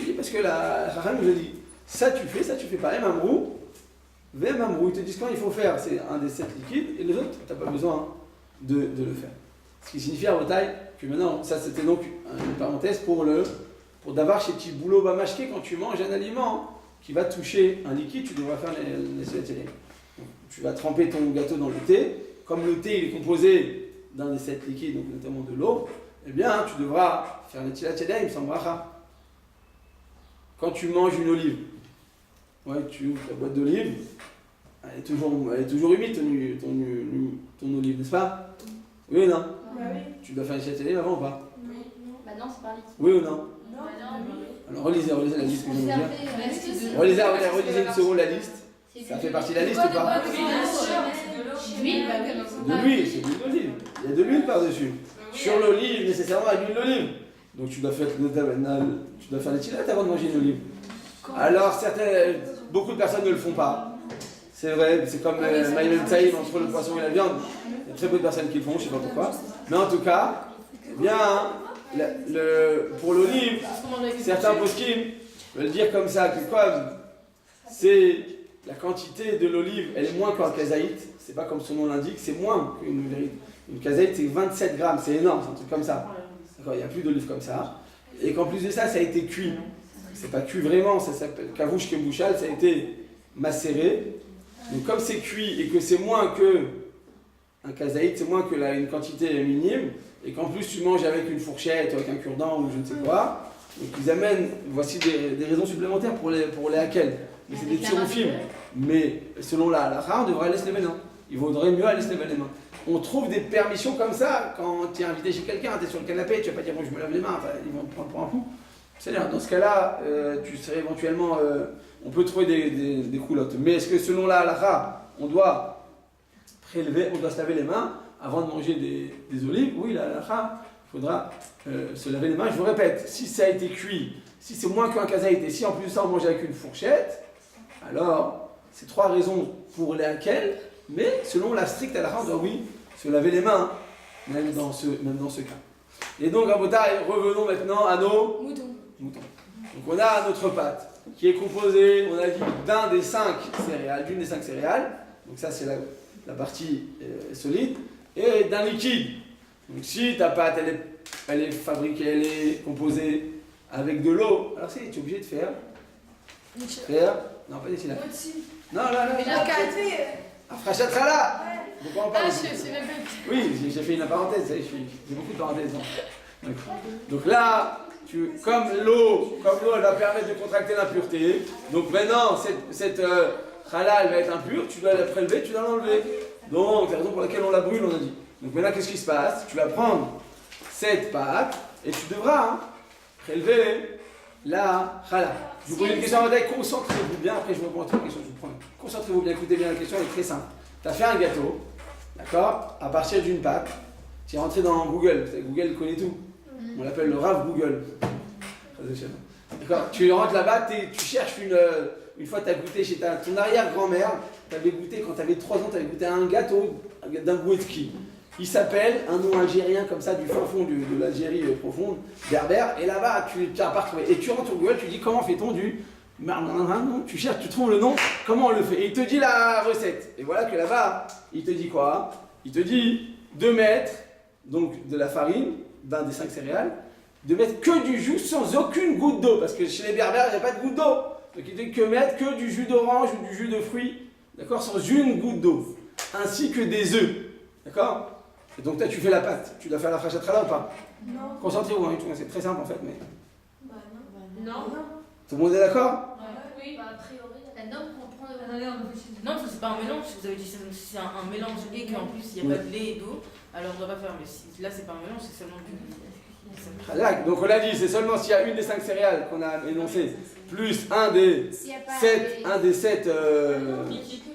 Speaker 1: Il dit, parce que la Chacham nous a dit, ça tu fais pas. Mamrou, ils te disent quand il faut faire, c'est un des 7 liquides, et les autres, tu n'as pas besoin de le faire. Ce qui signifie à Rotaï que maintenant, ça c'était donc une parenthèse pour d'avoir chez petit boulot bamashké, quand tu manges un aliment qui va toucher un liquide, tu devras faire les télé. Tu vas tremper ton gâteau dans le thé, comme le thé il est composé d'un des 7 liquides, donc notamment de l'eau, eh bien tu devras faire les tilat sans bracha. Quand tu manges une olive, tu ouvres ta boîte d'olive, elle est toujours humide ton olive, n'est-ce pas? Oui ou non?
Speaker 2: Oui.
Speaker 1: Tu dois faire les tilat avant ou pas?
Speaker 2: Oui. Bah non, c'est pas liquide.
Speaker 1: Oui ou non?
Speaker 2: Non.
Speaker 1: Alors relisez la liste que je viens de dire. Relisez une seconde la liste. Ça fait partie de la liste ou pas? De l'huile, c'est de l'huile d'olive. Il y a de l'huile par-dessus. Sur l'olive, nécessairement avec l'huile d'olive. Donc tu dois faire les tilat avant de manger une olive. Alors beaucoup de personnes ne le font pas. C'est vrai, c'est comme Maïm Tsaïm entre le poisson et la viande. Il y a très peu de personnes qui le font, je ne sais pas pourquoi. Mais en tout cas, pour l'olive, certains poskim veulent dire comme ça que comme c'est la quantité de l'olive, elle est moins qu'un kazaït, c'est pas comme son nom l'indique, c'est moins qu'une vérité. Une kazaït, c'est 27 grammes, c'est énorme, c'est un truc comme ça. D'accord, il n'y a plus d'olive comme ça. Et qu'en plus de ça, ça a été cuit. C'est pas cuit vraiment, ça s'appelle kavouch kembouchal, ça a été macéré. Donc comme c'est cuit et que c'est moins que un kazaït, c'est moins que une quantité minime, et qu'en plus tu manges avec une fourchette, avec un cure-dent ou je ne sais quoi, donc ils amènent, voici des raisons supplémentaires pour les hakel. Mais c'est des tiroufim. Mais selon la halakha, on devrait laisser les mains. Il vaudrait mieux aller se laver les mains. On trouve des permissions comme ça quand tu es invité chez quelqu'un, tu es sur le canapé, tu vas pas dire bon je me lave les mains, enfin, ils vont te prendre pour un coup. C'est-à-dire dans ce cas-là, tu serais éventuellement, on peut trouver des coulottes. Mais est-ce que selon la halakha, on doit prélever, on doit se laver les mains avant de manger des olives? Oui, la halakha, il faudra se laver les mains. Je vous répète, si ça a été cuit, si c'est moins qu'un kazaït, et si en plus de ça on mange avec une fourchette, alors c'est 3 raisons pour lesquelles, mais selon la stricte halakha, on doit oui se laver les mains, même dans ce cas. Et donc, Rabotai, revenons maintenant à nos moutons. Donc on a notre pâte qui est composée, on a dit, d'une des 5 céréales. Donc ça c'est la partie solide, et d'un liquide. Donc si ta pâte elle est fabriquée, elle est composée avec de l'eau, alors tu es obligé de faire. Non, pas des syllabes. Non, là.
Speaker 4: Mais la café.
Speaker 1: Frachat là. Pourquoi on parle
Speaker 2: Oui,
Speaker 1: j'ai fait une parenthèse, j'ai beaucoup de parenthèses. Donc là, comme l'eau, elle va permettre de contracter l'impureté, donc maintenant, cette chala, elle va être impure, tu dois la prélever, tu dois l'enlever. Donc, c'est la raison pour laquelle on la brûle, on a dit. Donc maintenant, qu'est-ce qui se passe? Tu vas prendre cette pâte, et tu devras prélever la chala. Je vous pose une question, concentrez-vous bien, après je vous réponds à une question, je vous prends. Concentrez-vous bien, écoutez bien, la question elle est très simple. Tu as fait un gâteau, d'accord, à partir d'une pâte. Tu es rentré dans Google, Google connaît tout. On l'appelle le Rav Google. D'accord. Tu rentres là-bas, tu cherches une fois tu as goûté chez ton arrière-grand-mère, tu avais goûté, quand tu avais 3 ans, tu avais goûté un gâteau d'un Gouetki. Il s'appelle, un nom algérien comme ça, du fin fond de l'Algérie profonde, berbère, et là-bas tu n'as pas retrouvé. Et tu rentres sur Google, tu dis comment fait-on du. Tu cherches, tu trouves le nom, comment on le fait. Et il te dit la recette. Et voilà que là-bas, il te dit quoi? Il te dit de mettre donc de la farine, d'un des 5 céréales, de mettre que du jus sans aucune goutte d'eau. Parce que chez les berbères, il n'y a pas de goutte d'eau. Donc il te dit que mettre que du jus d'orange ou du jus de fruits, d'accord, sans une goutte d'eau. Ainsi que des œufs. D'accord? Et donc toi, tu fais la pâte. Tu dois faire la frachette là ou pas?
Speaker 2: Non.
Speaker 1: Concentrez-vous, hein, c'est très simple en fait. Mais...
Speaker 2: Bah non.
Speaker 1: Tout le monde est d'accord?
Speaker 2: Oui, bah a priori.
Speaker 4: Non, pour prendre.
Speaker 3: Non, parce que c'est pas un mélange. Si vous avez dit que c'est un mélange et qu'en plus il n'y a pas de lait et d'eau, alors on ne doit pas faire. Mais si, là, c'est pas un mélange, c'est seulement du lait.
Speaker 1: Donc on l'a dit, c'est seulement s'il y a une des 5 céréales qu'on a énoncées, plus un des 7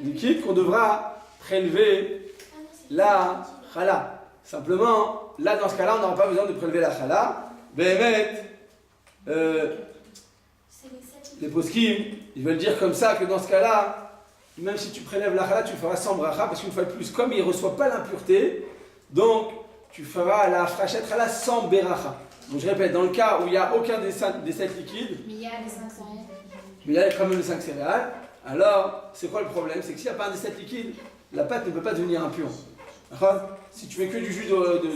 Speaker 1: liquides qu'on devra prélever la chala. Simplement, là dans ce cas-là, on n'aura pas besoin de prélever la chala. Béhémet, les poskim, ils veulent dire comme ça que dans ce cas-là, même si tu prélèves la chala, tu le feras sans bracha, parce qu'une fois de plus, comme il ne reçoit pas l'impureté, donc tu feras la frachet chala sans beracha. Donc je répète, dans le cas où il n'y a aucun des 7 liquides,
Speaker 4: Mais il y a les 5 céréales.
Speaker 1: mais il y a quand même les 5 céréales, alors c'est quoi le problème? C'est que s'il n'y a pas un des 7 liquides, la pâte ne peut pas devenir impure. D'accord? Si tu mets que du jus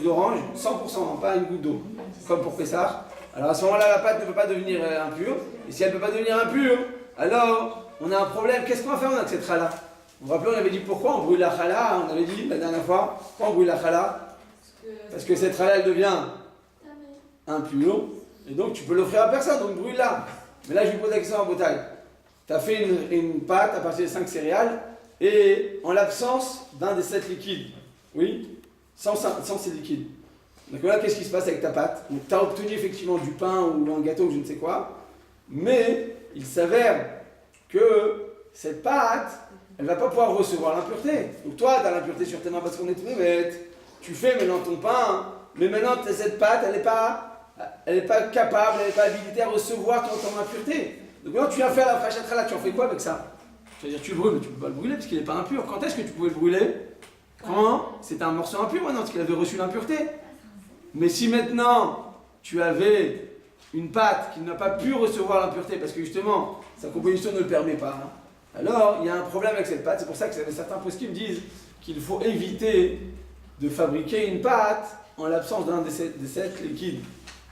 Speaker 1: d'orange, 100%, pas une goutte d'eau, comme pour Pessah, alors à ce moment-là, la pâte ne peut pas devenir impure. Et si elle ne peut pas devenir impure, alors on a un problème. Qu'est-ce qu'on va faire avec cette chala? Vous vous rappelez, on avait dit pourquoi on brûle la chala? On avait dit la dernière fois, pourquoi on brûle la chala? Parce que cette chala, elle devient impure. Et donc tu peux l'offrir à personne, donc brûle-la. Mais là, je lui pose la question en bataille. Tu as fait une pâte à partir de 5 céréales, et en l'absence d'un des 7 liquides. Oui, sans ces liquides. Donc là, qu'est-ce qui se passe avec ta pâte? Donc tu as obtenu effectivement du pain ou un gâteau ou je ne sais quoi, mais il s'avère que cette pâte, elle ne va pas pouvoir recevoir l'impureté. Donc toi, tu as l'impureté sur tes mains parce qu'on est tout bête. Tu fais maintenant ton pain, mais maintenant cette pâte, elle n'est pas capable, elle n'est pas habilitée à recevoir ton impureté. Donc maintenant, tu viens faire la frachette là, tu en fais quoi avec ça? Tu vas dire, tu le brûles, mais tu ne peux pas le brûler parce qu'il n'est pas impur. Quand est-ce que tu pouvais le brûler? Quand c'était un morceau impur maintenant, parce qu'il avait reçu l'impureté. Mais si maintenant tu avais une pâte qui n'a pas pu recevoir l'impureté, parce que justement sa composition ne le permet pas, alors il y a un problème avec cette pâte. C'est pour ça que certains poskim disent qu'il faut éviter de fabriquer une pâte en l'absence d'un des sept liquides.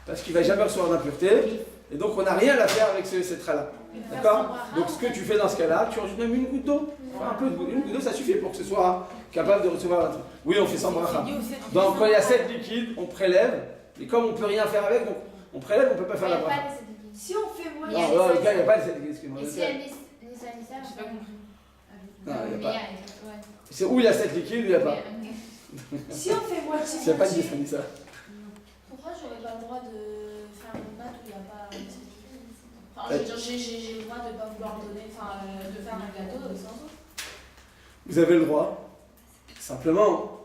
Speaker 1: Parce qu'il ne va jamais recevoir d'impureté. Et donc on n'a rien à faire avec cette là. D'accord? Donc ce que tu fais dans ce cas-là, tu rajoutes même une goutte d'eau. Enfin, une goutte d'eau, ça suffit pour que ce soit capable de recevoir la truc. Oui, on fait sans bracha. Donc quand il y a 7 liquides, on prélève. Et comme on ne peut rien faire avec, donc on prélève, on ne peut pas faire la bracha.
Speaker 4: Si on fait moins.
Speaker 1: Non, non, le gars, il n'y a pas de 7 liquides, excuse-moi.
Speaker 2: Et si elle est sanitaire,
Speaker 3: J'ai pas compris.
Speaker 1: Non, il n'y a pas.
Speaker 2: Ouais.
Speaker 1: C'est où il y a 7 liquides, ou il n'y a pas.
Speaker 4: Si on fait moitié.
Speaker 1: Il n'y a pas de liste, on dit ça.
Speaker 2: Pourquoi j'aurais pas le droit de faire une pâte où il n'y a pas de enfin, je veux dire, j'ai le droit de ne pas vouloir donner, enfin, de faire un gâteau sans eau.
Speaker 1: Vous avez le droit. Simplement,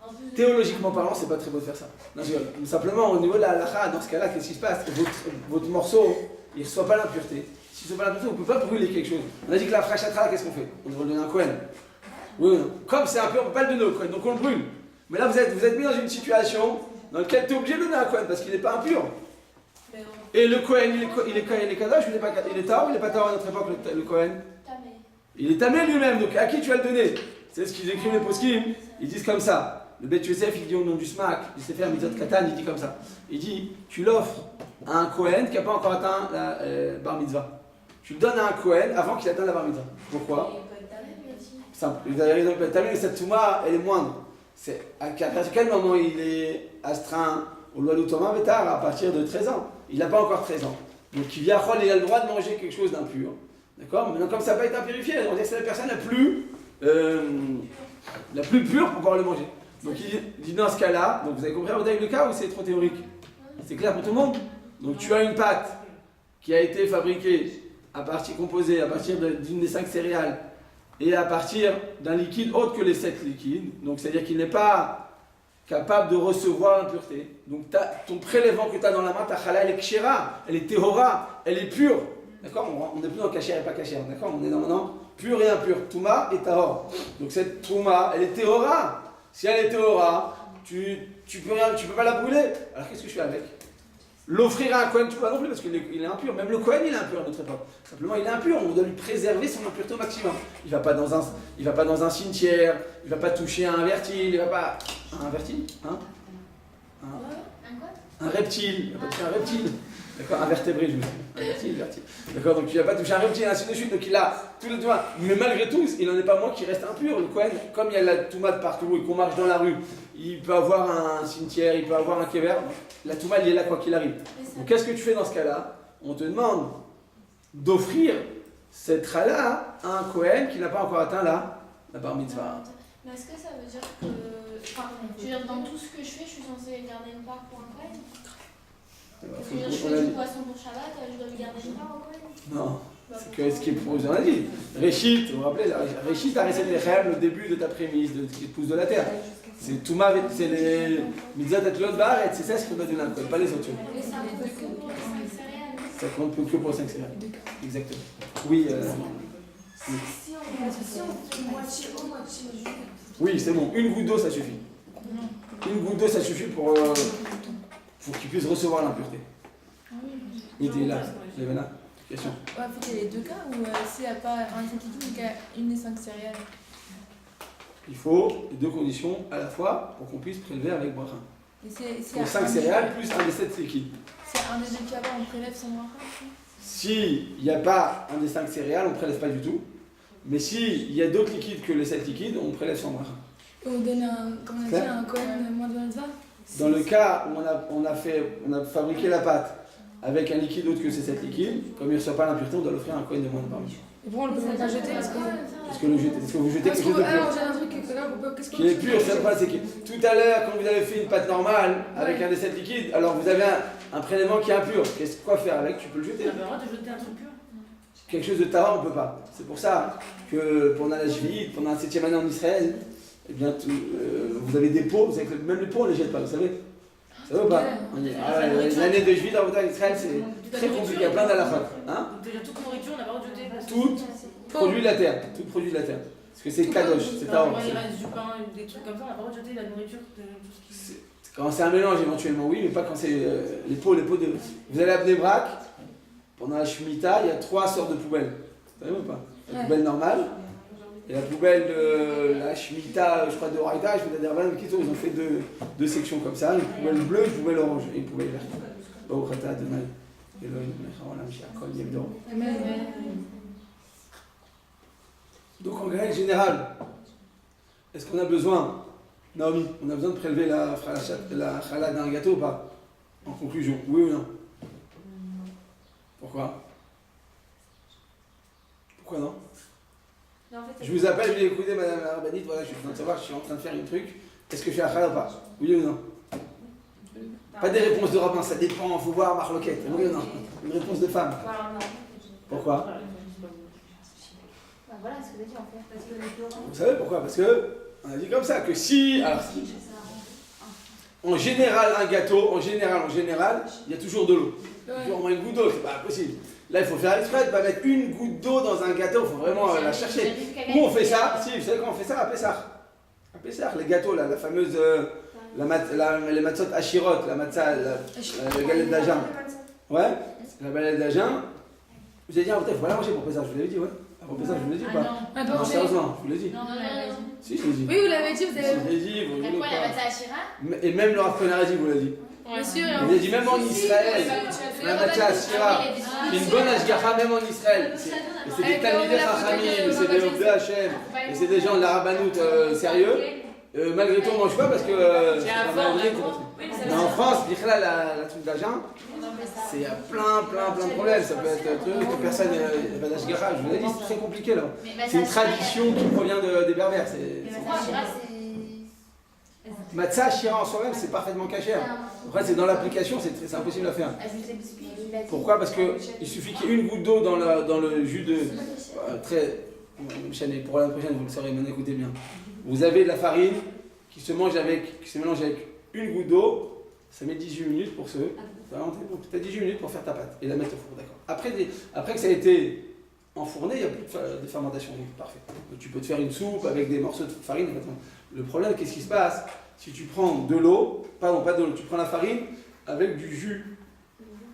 Speaker 2: En plus de-
Speaker 1: théologiquement parlant, c'est pas très beau de faire ça. Non, je rigole. Simplement, au niveau de la halakha, dans ce cas-là, qu'est-ce qui se passe? Votre morceau, il ne reçoit pas l'impureté. S'il ne reçoit pas l'impureté, vous ne pouvez pas brûler quelque chose. On a dit que la frachatra, qu'est-ce qu'on fait? On devrait le donner à un Kohen. Oui ou non? Comme c'est impur, on ne peut pas le donner au Kohen, donc on le brûle. Mais là, vous êtes mis dans une situation dans laquelle tu es obligé de le donner à un Kohen parce qu'il n'est pas impur.
Speaker 2: Mais bon,
Speaker 1: Et le Kohen, il est kadosh, il est pas il est tard ou il n'est pas tard à notre époque, le Kohen?
Speaker 2: tamé.
Speaker 1: Il est tamé lui-même, donc à qui tu vas le donner? C'est ce qu'ils écrivent les poskim, ils disent comme ça. Le Bet Yosef, il dit au nom du Smak, il sait faire Mitzvot Katan, il dit comme ça. Il dit, tu l'offres à un Kohen qui n'a pas encore atteint la Bar Mitzvah. Tu le donnes à un Kohen avant qu'il atteigne la Bar Mitzvah. Pourquoi?
Speaker 2: Il peut être tamé, lui aussi.
Speaker 1: Simple. Vous avez raison, il peut être tamé, mais cette Touma, elle est moindre. C'est à quel moment il est astreint au loi d'Outoma Vétar? À partir de 13 ans. Il n'a pas encore 13 ans. Donc il a le droit de manger quelque chose d'impur. D'accord? Maintenant, comme ça n'a pas été impurifié, on dit que c'est la personne la plus pure pour pouvoir le manger. Donc il dit dans ce cas-là, donc vous avez compris le cas ou c'est trop théorique? C'est clair pour tout le monde? Donc tu as une pâte qui a été fabriquée composée à partir d'une des 5 céréales et à partir d'un liquide autre que les 7 liquides. Donc c'est-à-dire qu'il n'est pas capable de recevoir l'impureté. Donc ton prélèvement que tu as dans la main, ta chala, elle est kshera, elle est tehora, elle est pure. D'accord? On n'est plus dans kasher et pas kasher. D'accord? On est dans maintenant pur et impur. Touma et tahor. Donc cette touma, elle est tehora. Si elle est tehora, tu peux pas la brûler. Alors qu'est-ce que je fais avec? L'offrir à un Kohen, tu peux pas non plus parce qu'il est impur. Même le Kohen, il est impur à notre époque. Simplement, il est impur. On doit lui préserver son impureté au maximum. Il va pas dans un cimetière. Il va pas toucher à un vertile. Il va pas un vertile, hein?
Speaker 2: Un quoi?
Speaker 1: Un reptile. Il va pas toucher un reptile. D'accord, un vertébré, je veux dire. Un vertile. D'accord, donc il va pas toucher un reptile, ainsi de suite. Donc il a tout le toit. Mais malgré tout, il n'en est pas moins qui reste impur. Le Kohen, comme il y a la touma de partout et qu'on marche dans la rue, il peut avoir un cimetière, il peut avoir un kéver. La touma, il est là quoi qu'il arrive. Donc qu'est-ce que tu fais dans ce cas-là? On te demande d'offrir cette chala à un Kohen qui n'a pas encore atteint la bar mitzvah.
Speaker 2: Mais est-ce que ça veut dire que. Enfin, je veux dire, dans tout ce que je fais, je suis censée garder une part pour un Kohen? Je veux dire, je fais du poisson pour Shabbat, je dois lui garder une part au Kohen?
Speaker 1: Non. C'est que ce qui est proposé, on a dit. Réchit, vous vous rappelez, Réchit a récité le début de ta prémisse, de ce qui pousse de la terre. C'est Touma, c'est les Mitzvot Atlot Baaret, c'est ça ce qu'on doit donner à un Kohen, pas les autres.
Speaker 2: Et ça compte que pour les 5 céréales?
Speaker 1: Ça compte que pour 5 céréales. Exactement. Oui,
Speaker 4: Si on fait moitié eau, moitié jus.
Speaker 1: oui, c'est bon. Une goutte d'eau, ça suffit. Une goutte d'eau, ça suffit pour qu'il puisse recevoir l'impureté. Oui, t'es là, Lévena. Question.
Speaker 5: Ouais, faut qu'il y ait les deux cas ou s'il n'y a pas un liquide mais qu'il y a une des 5 céréales.
Speaker 1: Il faut les deux conditions à la fois pour qu'on puisse prélever avec bracha.
Speaker 5: Et c'est
Speaker 1: Pour 5 céréales plus un des 7 liquides.
Speaker 5: C'est un des deux qui a pas, on prélève sans bracha.
Speaker 1: S'il n'y a pas un des 5 céréales, on ne prélève pas du tout. Mais s'il y a d'autres liquides que les 7 liquides, on prélève sans bracha.
Speaker 5: Et on donne un Kohen moins de 20.
Speaker 1: Dans le cas où on a fabriqué la pâte avec un liquide autre que ces 7 liquides, comme il ne reçoit pas l'impureté, on doit l'offrir à un Kohen de moins de parmi.
Speaker 5: Et pourquoi on le peut pas jeter parce que
Speaker 1: Est-ce que vous jetez quelque chose de
Speaker 5: on
Speaker 1: pur
Speaker 5: jette un truc que là on peut qu'est-ce
Speaker 1: qui est pur, c'est pas, c'est que tout à l'heure, quand vous avez fait une pâte normale avec un des 7 liquides, alors vous avez un prélèvement qui est impur. Quoi faire avec? Tu peux le jeter.
Speaker 3: On a le droit de jeter un truc pur.
Speaker 1: Quelque chose de tahor, on ne peut pas. C'est pour ça que pendant la Shvi'it, pendant la 7e année en Israël, eh bien, vous avez des pots, vous savez que même les pots on ne les jette pas, vous savez? Ça va ou pas? L'année de Shvi'it en Israël, c'est très compliqué, il y a plein d'halachot. Hein?
Speaker 3: Donc déjà toute nourriture, on n'a pas le droit de jeter.
Speaker 1: Tout produit de la terre, tout produit de la terre. Parce que c'est kadosh, c'est tahor.
Speaker 3: Il reste du pain, des trucs comme ça, on n'a pas le droit de jeter la nourriture, tout ce qui.
Speaker 1: Quand c'est un mélange éventuellement oui, mais pas quand c'est les pots de... Vous allez à Bnei Brak, pendant la Shemitah, il y a 3 sortes de poubelles. Vous savez ou pas? la poubelle normale, et la poubelle de la Shemitah, je crois de Horaïta, je vais dire, ils ont fait deux sections comme ça, une poubelle bleue, une poubelle orange, et une poubelle verte. Donc en règle générale, est-ce qu'on a besoin, Naomi, on a besoin de prélever la challah d'un gâteau ou pas? En conclusion, oui ou non? Pourquoi? Pourquoi non?
Speaker 2: Mais en fait,
Speaker 1: Je vous appelle, je vais écouter Madame la Rabbinite, voilà, je suis en train de savoir, je suis en train de faire un truc. Est-ce que je fais la challah ou pas? Oui ou non? Pas des réponses de rabbin, ça dépend, il faut voir Marloquette. Oui ou non? Une réponse de femme.
Speaker 2: Voilà, non.
Speaker 1: Pourquoi?
Speaker 2: Bah voilà ce que j'ai dit en fait. Parce que les deux
Speaker 1: Vous savez pourquoi? Parce que on a dit comme ça que si, alors, en général un gâteau, en général, il y a toujours de l'eau. Toujours au moins une goutte d'eau, c'est pas possible. Là il faut faire exprès de pas mettre une goutte d'eau dans un gâteau, il faut vraiment la chercher. Où on fait ça? Si, vous savez quand on fait ça? À Pessah. À Pessah, les gâteaux là, la fameuse les matzot Ashirot, la matzah, la galette d'Agen. Ouais, la galette d'Agen. Vous avez dit, ah, il faut pas la manger pour Pessah, je vous l'avais dit, ouais. Pour Pessah, je vous l'ai dit ou pas?
Speaker 5: Non,
Speaker 1: sérieusement, je vous l'ai dit.
Speaker 5: non.
Speaker 1: Si, je l'ai dit.
Speaker 5: Oui, vous l'avez dit, vous avez.
Speaker 1: Je l'ai dit, vous
Speaker 2: T'as
Speaker 1: voulez
Speaker 2: quoi la
Speaker 1: pas.
Speaker 2: matzah Ashira?
Speaker 1: Et même le Rav Cohen dit, vous l'a dit.
Speaker 5: Bien sûr.
Speaker 1: Il a dit même en Israël, la matzah Ashira, une bonne ashgacha même en Israël. Et c'est des Talmidei Chachamim, c'est des Obdei Hashem, et c'est des gens de la Rabbanout sérieux. Malgré tout, on mange pas parce que c'est pas malgré tout. Mais en France, la truc d'Agen, c'est plein de problèmes. Ça peut être un truc que personne n'a pas d'ashgacha. Je vous l'ai dit, c'est très compliqué là. C'est une tradition qui provient des Berbères. Matzah Ashira en soi-même, c'est parfaitement cachère. Après, c'est dans l'application, c'est impossible à faire. Pourquoi? Parce qu'il suffit qu'il y ait une goutte d'eau dans le jus de. Pour la prochaine, vous le saurez, maintenant écoutez bien. Vous avez de la farine qui se mélange avec une goutte d'eau, ça met 18 minutes pour tu as 18 minutes pour faire ta pâte et la mettre au four, d'accord. Après que ça a été enfourné, il n'y a plus de fermentation, donc parfait. Donc, tu peux te faire une soupe avec des morceaux de farine. Le problème, qu'est-ce qui se passe si tu prends de l'eau, pardon, pas de l'eau, tu prends la farine avec du jus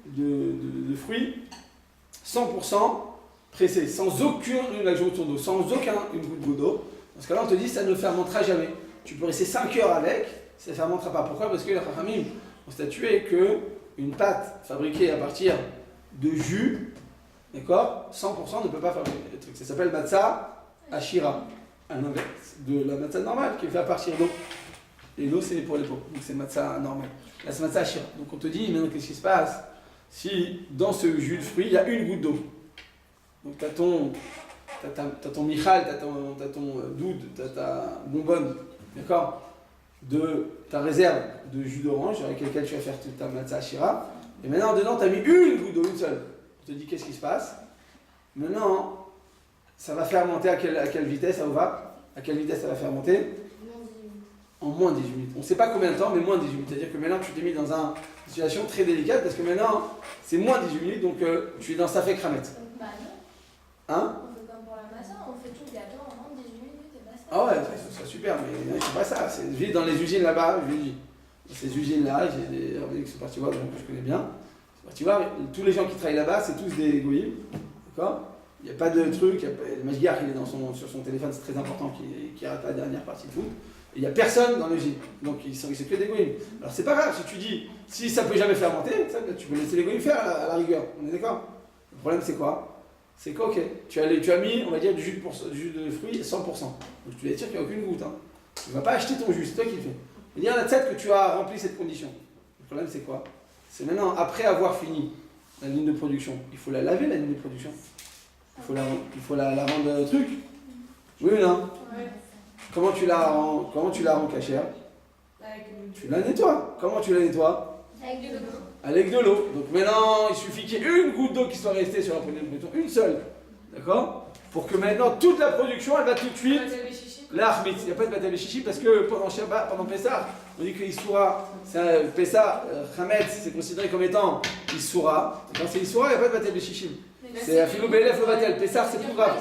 Speaker 1: de fruits 100% pressé, sans aucune adjonction d'eau, sans une goutte d'eau. Dans ce cas-là, on te dit ça ne fermentera jamais. Tu peux rester 5 heures avec, ça ne fermentera pas. Pourquoi? Parce que les Chachamim ont statué qu'une pâte fabriquée à partir de jus, d'accord, 100% ne peut pas fabriquer le truc. Ça s'appelle matzah ashira, à l'inverse de la matzah normale qui est faite à partir d'eau. Et l'eau, c'est pour les peaux, donc c'est matzah normale. Là, c'est matzah ashira. Donc on te dit, maintenant, qu'est-ce qui se passe si dans ce jus de fruits, il y a une goutte d'eau? Donc tu as ton Michal, tu as ton Doud, tu as ta bonbonne, d'accord, de ta réserve de jus d'orange avec lequel tu vas faire ta matzah ashira. Et maintenant, dedans, tu as mis une goutte d'eau, une seule. On te dit, qu'est-ce qui se passe? Maintenant, ça va fermenter à quelle vitesse ça va? À quelle vitesse ça va fermenter? En moins de 18 minutes. On ne sait pas combien de temps, mais moins de 18 minutes. C'est-à-dire que maintenant, tu t'es mis dans une situation très délicate parce que maintenant, c'est moins de 18 minutes, donc tu es dans sa fait cramette.
Speaker 2: Bah non.
Speaker 1: Hein?
Speaker 2: On fait comme pour la matzah, on fait tout le gâteau en moins de 18 minutes et basta.
Speaker 1: Ah ouais, ça serait super, mais c'est pas ça. Je vis dans les usines là-bas, je dis. Dans ces usines-là, j'ai des Rabbiniques qui sont partis voir, donc je connais bien. Tu vois, tous les gens qui travaillent là-bas, c'est tous des goïms, d'accord? Il n'y a pas de truc, le Mashgiach, il est sur son téléphone, c'est très important qu'il n'arrête pas la dernière partie de foot. Il n'y a personne dans l'usine, donc c'est que des goïms. Alors c'est pas grave, si tu dis, si ça peut jamais fermenter, tu peux laisser les goïms faire à la rigueur, on est d'accord? Le problème c'est quoi? C'est quoi, ok, tu as mis, on va dire, du jus de fruits 100%. Donc tu vas dire qu'il n'y a aucune goutte. Hein. Tu ne vas pas acheter ton jus, c'est toi qui le fais. Il y a la tête que tu as rempli cette condition. Le problème c'est quoi? C'est maintenant, après avoir fini la ligne de production, il faut la laver la ligne de production. Il faut la rendre truc. Oui ou non?
Speaker 4: Ouais.
Speaker 1: Comment tu la rends cachère? Tu la nettoies. Comment tu la nettoies?
Speaker 2: Avec de l'eau.
Speaker 1: Avec de l'eau. Donc maintenant, il suffit qu'il y ait une goutte d'eau qui soit restée sur la ligne de production, une seule. D'accord? Pour que maintenant, toute la production, elle va tout de suite l'armit. Il n'y a pas de bataille chichi parce que pendant Shabbat, pendant Pessah, on dit que Issoura, Pessah, Chametz, c'est considéré comme étant Issoura. Quand c'est Issoura, il n'y a pas de bataille chichi. C'est Afilou Belef le Batel. Pessah, c'est plus grave.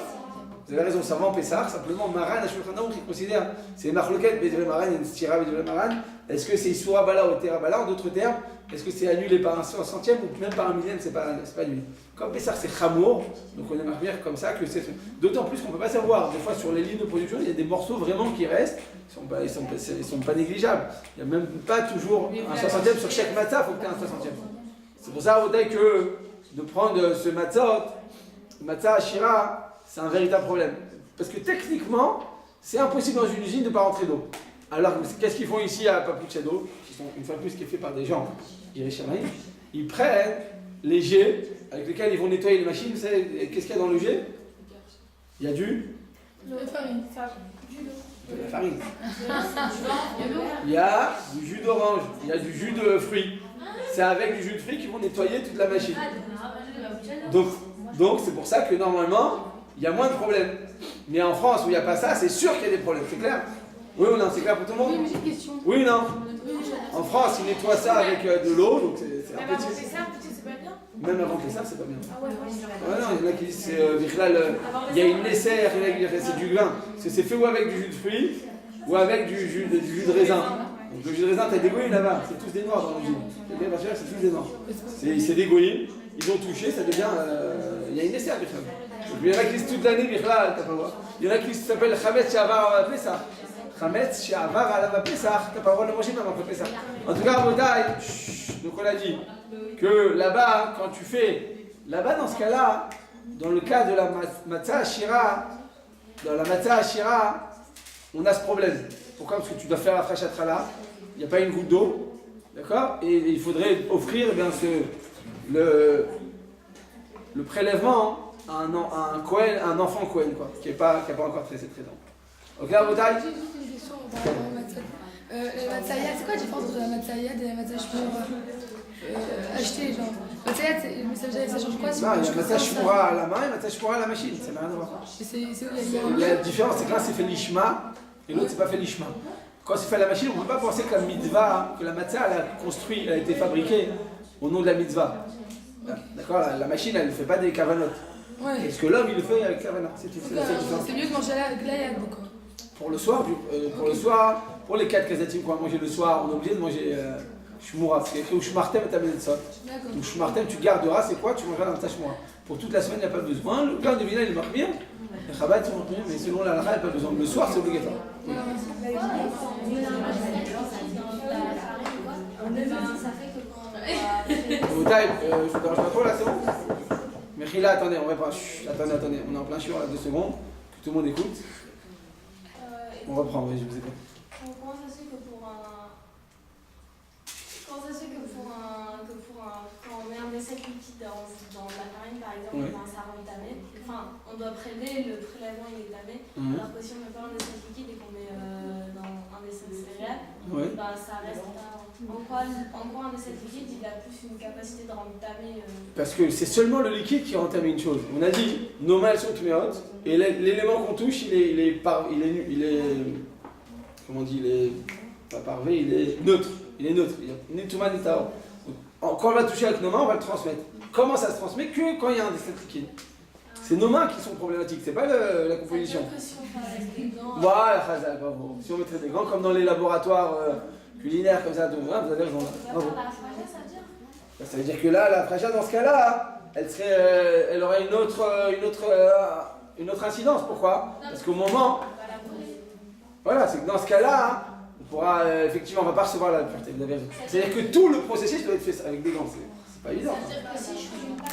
Speaker 1: Vous avez raison, ça va en Pessah, simplement Maran, Ashulchan Aruch, il considère, c'est Marloquet, Bédré Maran, et Stira, Bédré Maran. Est-ce que c'est Issoura Bala ou Tera Bala? En d'autres termes, est-ce que c'est annulé par un centième ou même par un millième, c'est pas annulé. Comme Pessah c'est Chamour, donc on aimerait bien comme ça que c'est. D'autant plus qu'on ne peut pas savoir, des fois sur les lignes de production, il y a des morceaux vraiment qui restent, ils sont pas négligeables. Il n'y a même pas toujours un 60e sur chaque matzah, il faut que tu aies un 60e. C'est pour ça, Odaï, que de prendre ce matzah Ashira, c'est un véritable problème. Parce que techniquement, c'est impossible dans une usine de ne pas rentrer d'eau. Alors, qu'est-ce qu'ils font ici à Papuchado, qui sont une fois de plus qui est fait par des gens Yerushalayim? Ils prennent les jets avec lesquels ils vont nettoyer les machines. Vous savez, qu'est-ce qu'il y a dans le jet? Il y a du
Speaker 5: farine.
Speaker 1: de la farine. Il y a du jus d'orange, il y a du jus de fruits. C'est avec du jus de fruits qu'ils vont nettoyer toute la machine. Donc c'est pour ça que normalement, il y a moins de problèmes. Mais en France où il n'y a pas ça, c'est sûr qu'il y a des problèmes, c'est clair? Oui ou non? C'est clair pour tout le monde?
Speaker 4: Oui, mais j'ai une question.
Speaker 1: Oui ou non? En France, ils nettoient ça avec de l'eau, donc c'est un
Speaker 4: Même avant
Speaker 1: petit...
Speaker 4: que ça, c'est pas bien.
Speaker 1: Même avant que ça, c'est pas bien.
Speaker 4: Ah ouais,
Speaker 1: Ouais, non, il y en a qui disent il y a une nécessaire, c'est du vin. C'est fait ou avec du jus de fruits ou avec du jus de raisin. Donc le jus de raisin, t'as des goïms là-bas, c'est tous des noirs dans le jus. C'est tous des noirs. C'est des goïms, ils ont touché, ça devient. Il y a une nécessaire, il y en a qui disent toute l'année, t'as pas le droit. Il y en a qui s'appellent Chametz Shavar Pesach. Chametz Shavar Alav Pesach, t'as pas le droit de le manger même après Pesach. En tout cas, Botaï, donc on a dit que là-bas, quand tu fais, là-bas dans ce cas-là, dans le cas de la matzah ashira, dans la matzah ashira, on a ce problème. Pourquoi? Parce que tu dois faire la frachatrala, il n'y a pas une goutte d'eau, d'accord? Et il faudrait offrir eh bien, le prélèvement à un enfant Kohen, quoi, qui n'a pas encore 13 ans. Ok, là, Botaï?
Speaker 5: J'ai juste une question par rapport au matzah. La matzahia, c'est quoi la différence entre la matzahia et la matzah shmura acheter, genre? Matzahia, ça change quoi?
Speaker 1: Non, il y a matzah shmura à la main et matzah shmura à la machine, ça n'a rien à voir. La différence, c'est que là, c'est fait l'ishma et l'autre, c'est pas fait l'ishma. Quand c'est fait à la machine, on ne peut pas penser que la mitzvah, que la matzah, elle a été fabriquée au nom de la mitzvah. D'accord? La machine, elle ne fait pas des kavanotes.
Speaker 5: Ouais.
Speaker 1: Parce que l'homme, il le fait avec kavanot. C'est tout.
Speaker 5: C'est mieux de manger avec l'ayad, quoi.
Speaker 1: Pour le soir, pour les 4 kazatim qu'on va manger le soir, on est obligé de manger shmura. C'est écrit ou shmartem et tabenetzot. Donc shmartem, tu garderas, c'est quoi? Tu mangeras dans ta shmura. Pour toute la semaine, il n'y a pas besoin. Le clan de Vina, il marque bien. Les chabad, ils marquent bien, mais selon la halakha, il n'y a pas besoin. Le soir, c'est obligatoire. Je vous dérange pas trop là, c'est bon? Mais là, attendez, on reprend. Attendez, on est en plein chiant là, 2 secondes. Que tout le monde écoute. On reprend, oui, je vous écoute.
Speaker 2: Comment ça se fait que quand on met un essai liquide dans la farine, par exemple, dans un sarron tamé, enfin, on doit prélever, le prélèvement il est tamé, alors que si on met pas un essai liquide et qu'on met dans un essai de céréales, bah, ça reste pas. En quoi un essai liquide il a plus une capacité de rendre tamé
Speaker 1: Parce que c'est seulement le liquide qui rend tamé une chose. On a dit, nos mains elles sont tuméotes, et l'élément qu'on touche, il est comment on dit, il est pas parvé, il est neutre. Il est neutre. Il est ni touma ni tao. Quand on va toucher avec nos mains, on va le transmettre. Comment ça se transmet? Que quand il y a un essai liquide. C'est nos mains qui sont problématiques, c'est pas la composition. Voilà, Khazal, bravo. Si on mettrait des gants comme dans les laboratoires culinaires comme ça, vous avez raison. Bravo. Ça veut dire que là, la fracha, dans ce cas-là, elle aurait une autre incidence. Pourquoi? Parce qu'au moment, voilà, c'est que dans ce cas-là, on pourra effectivement, on va pas recevoir la pureté. Vous avez raison. C'est-à-dire que tout le processus doit être fait avec des gants. C'est pas évident.
Speaker 2: C'est-à-dire que si je fume pas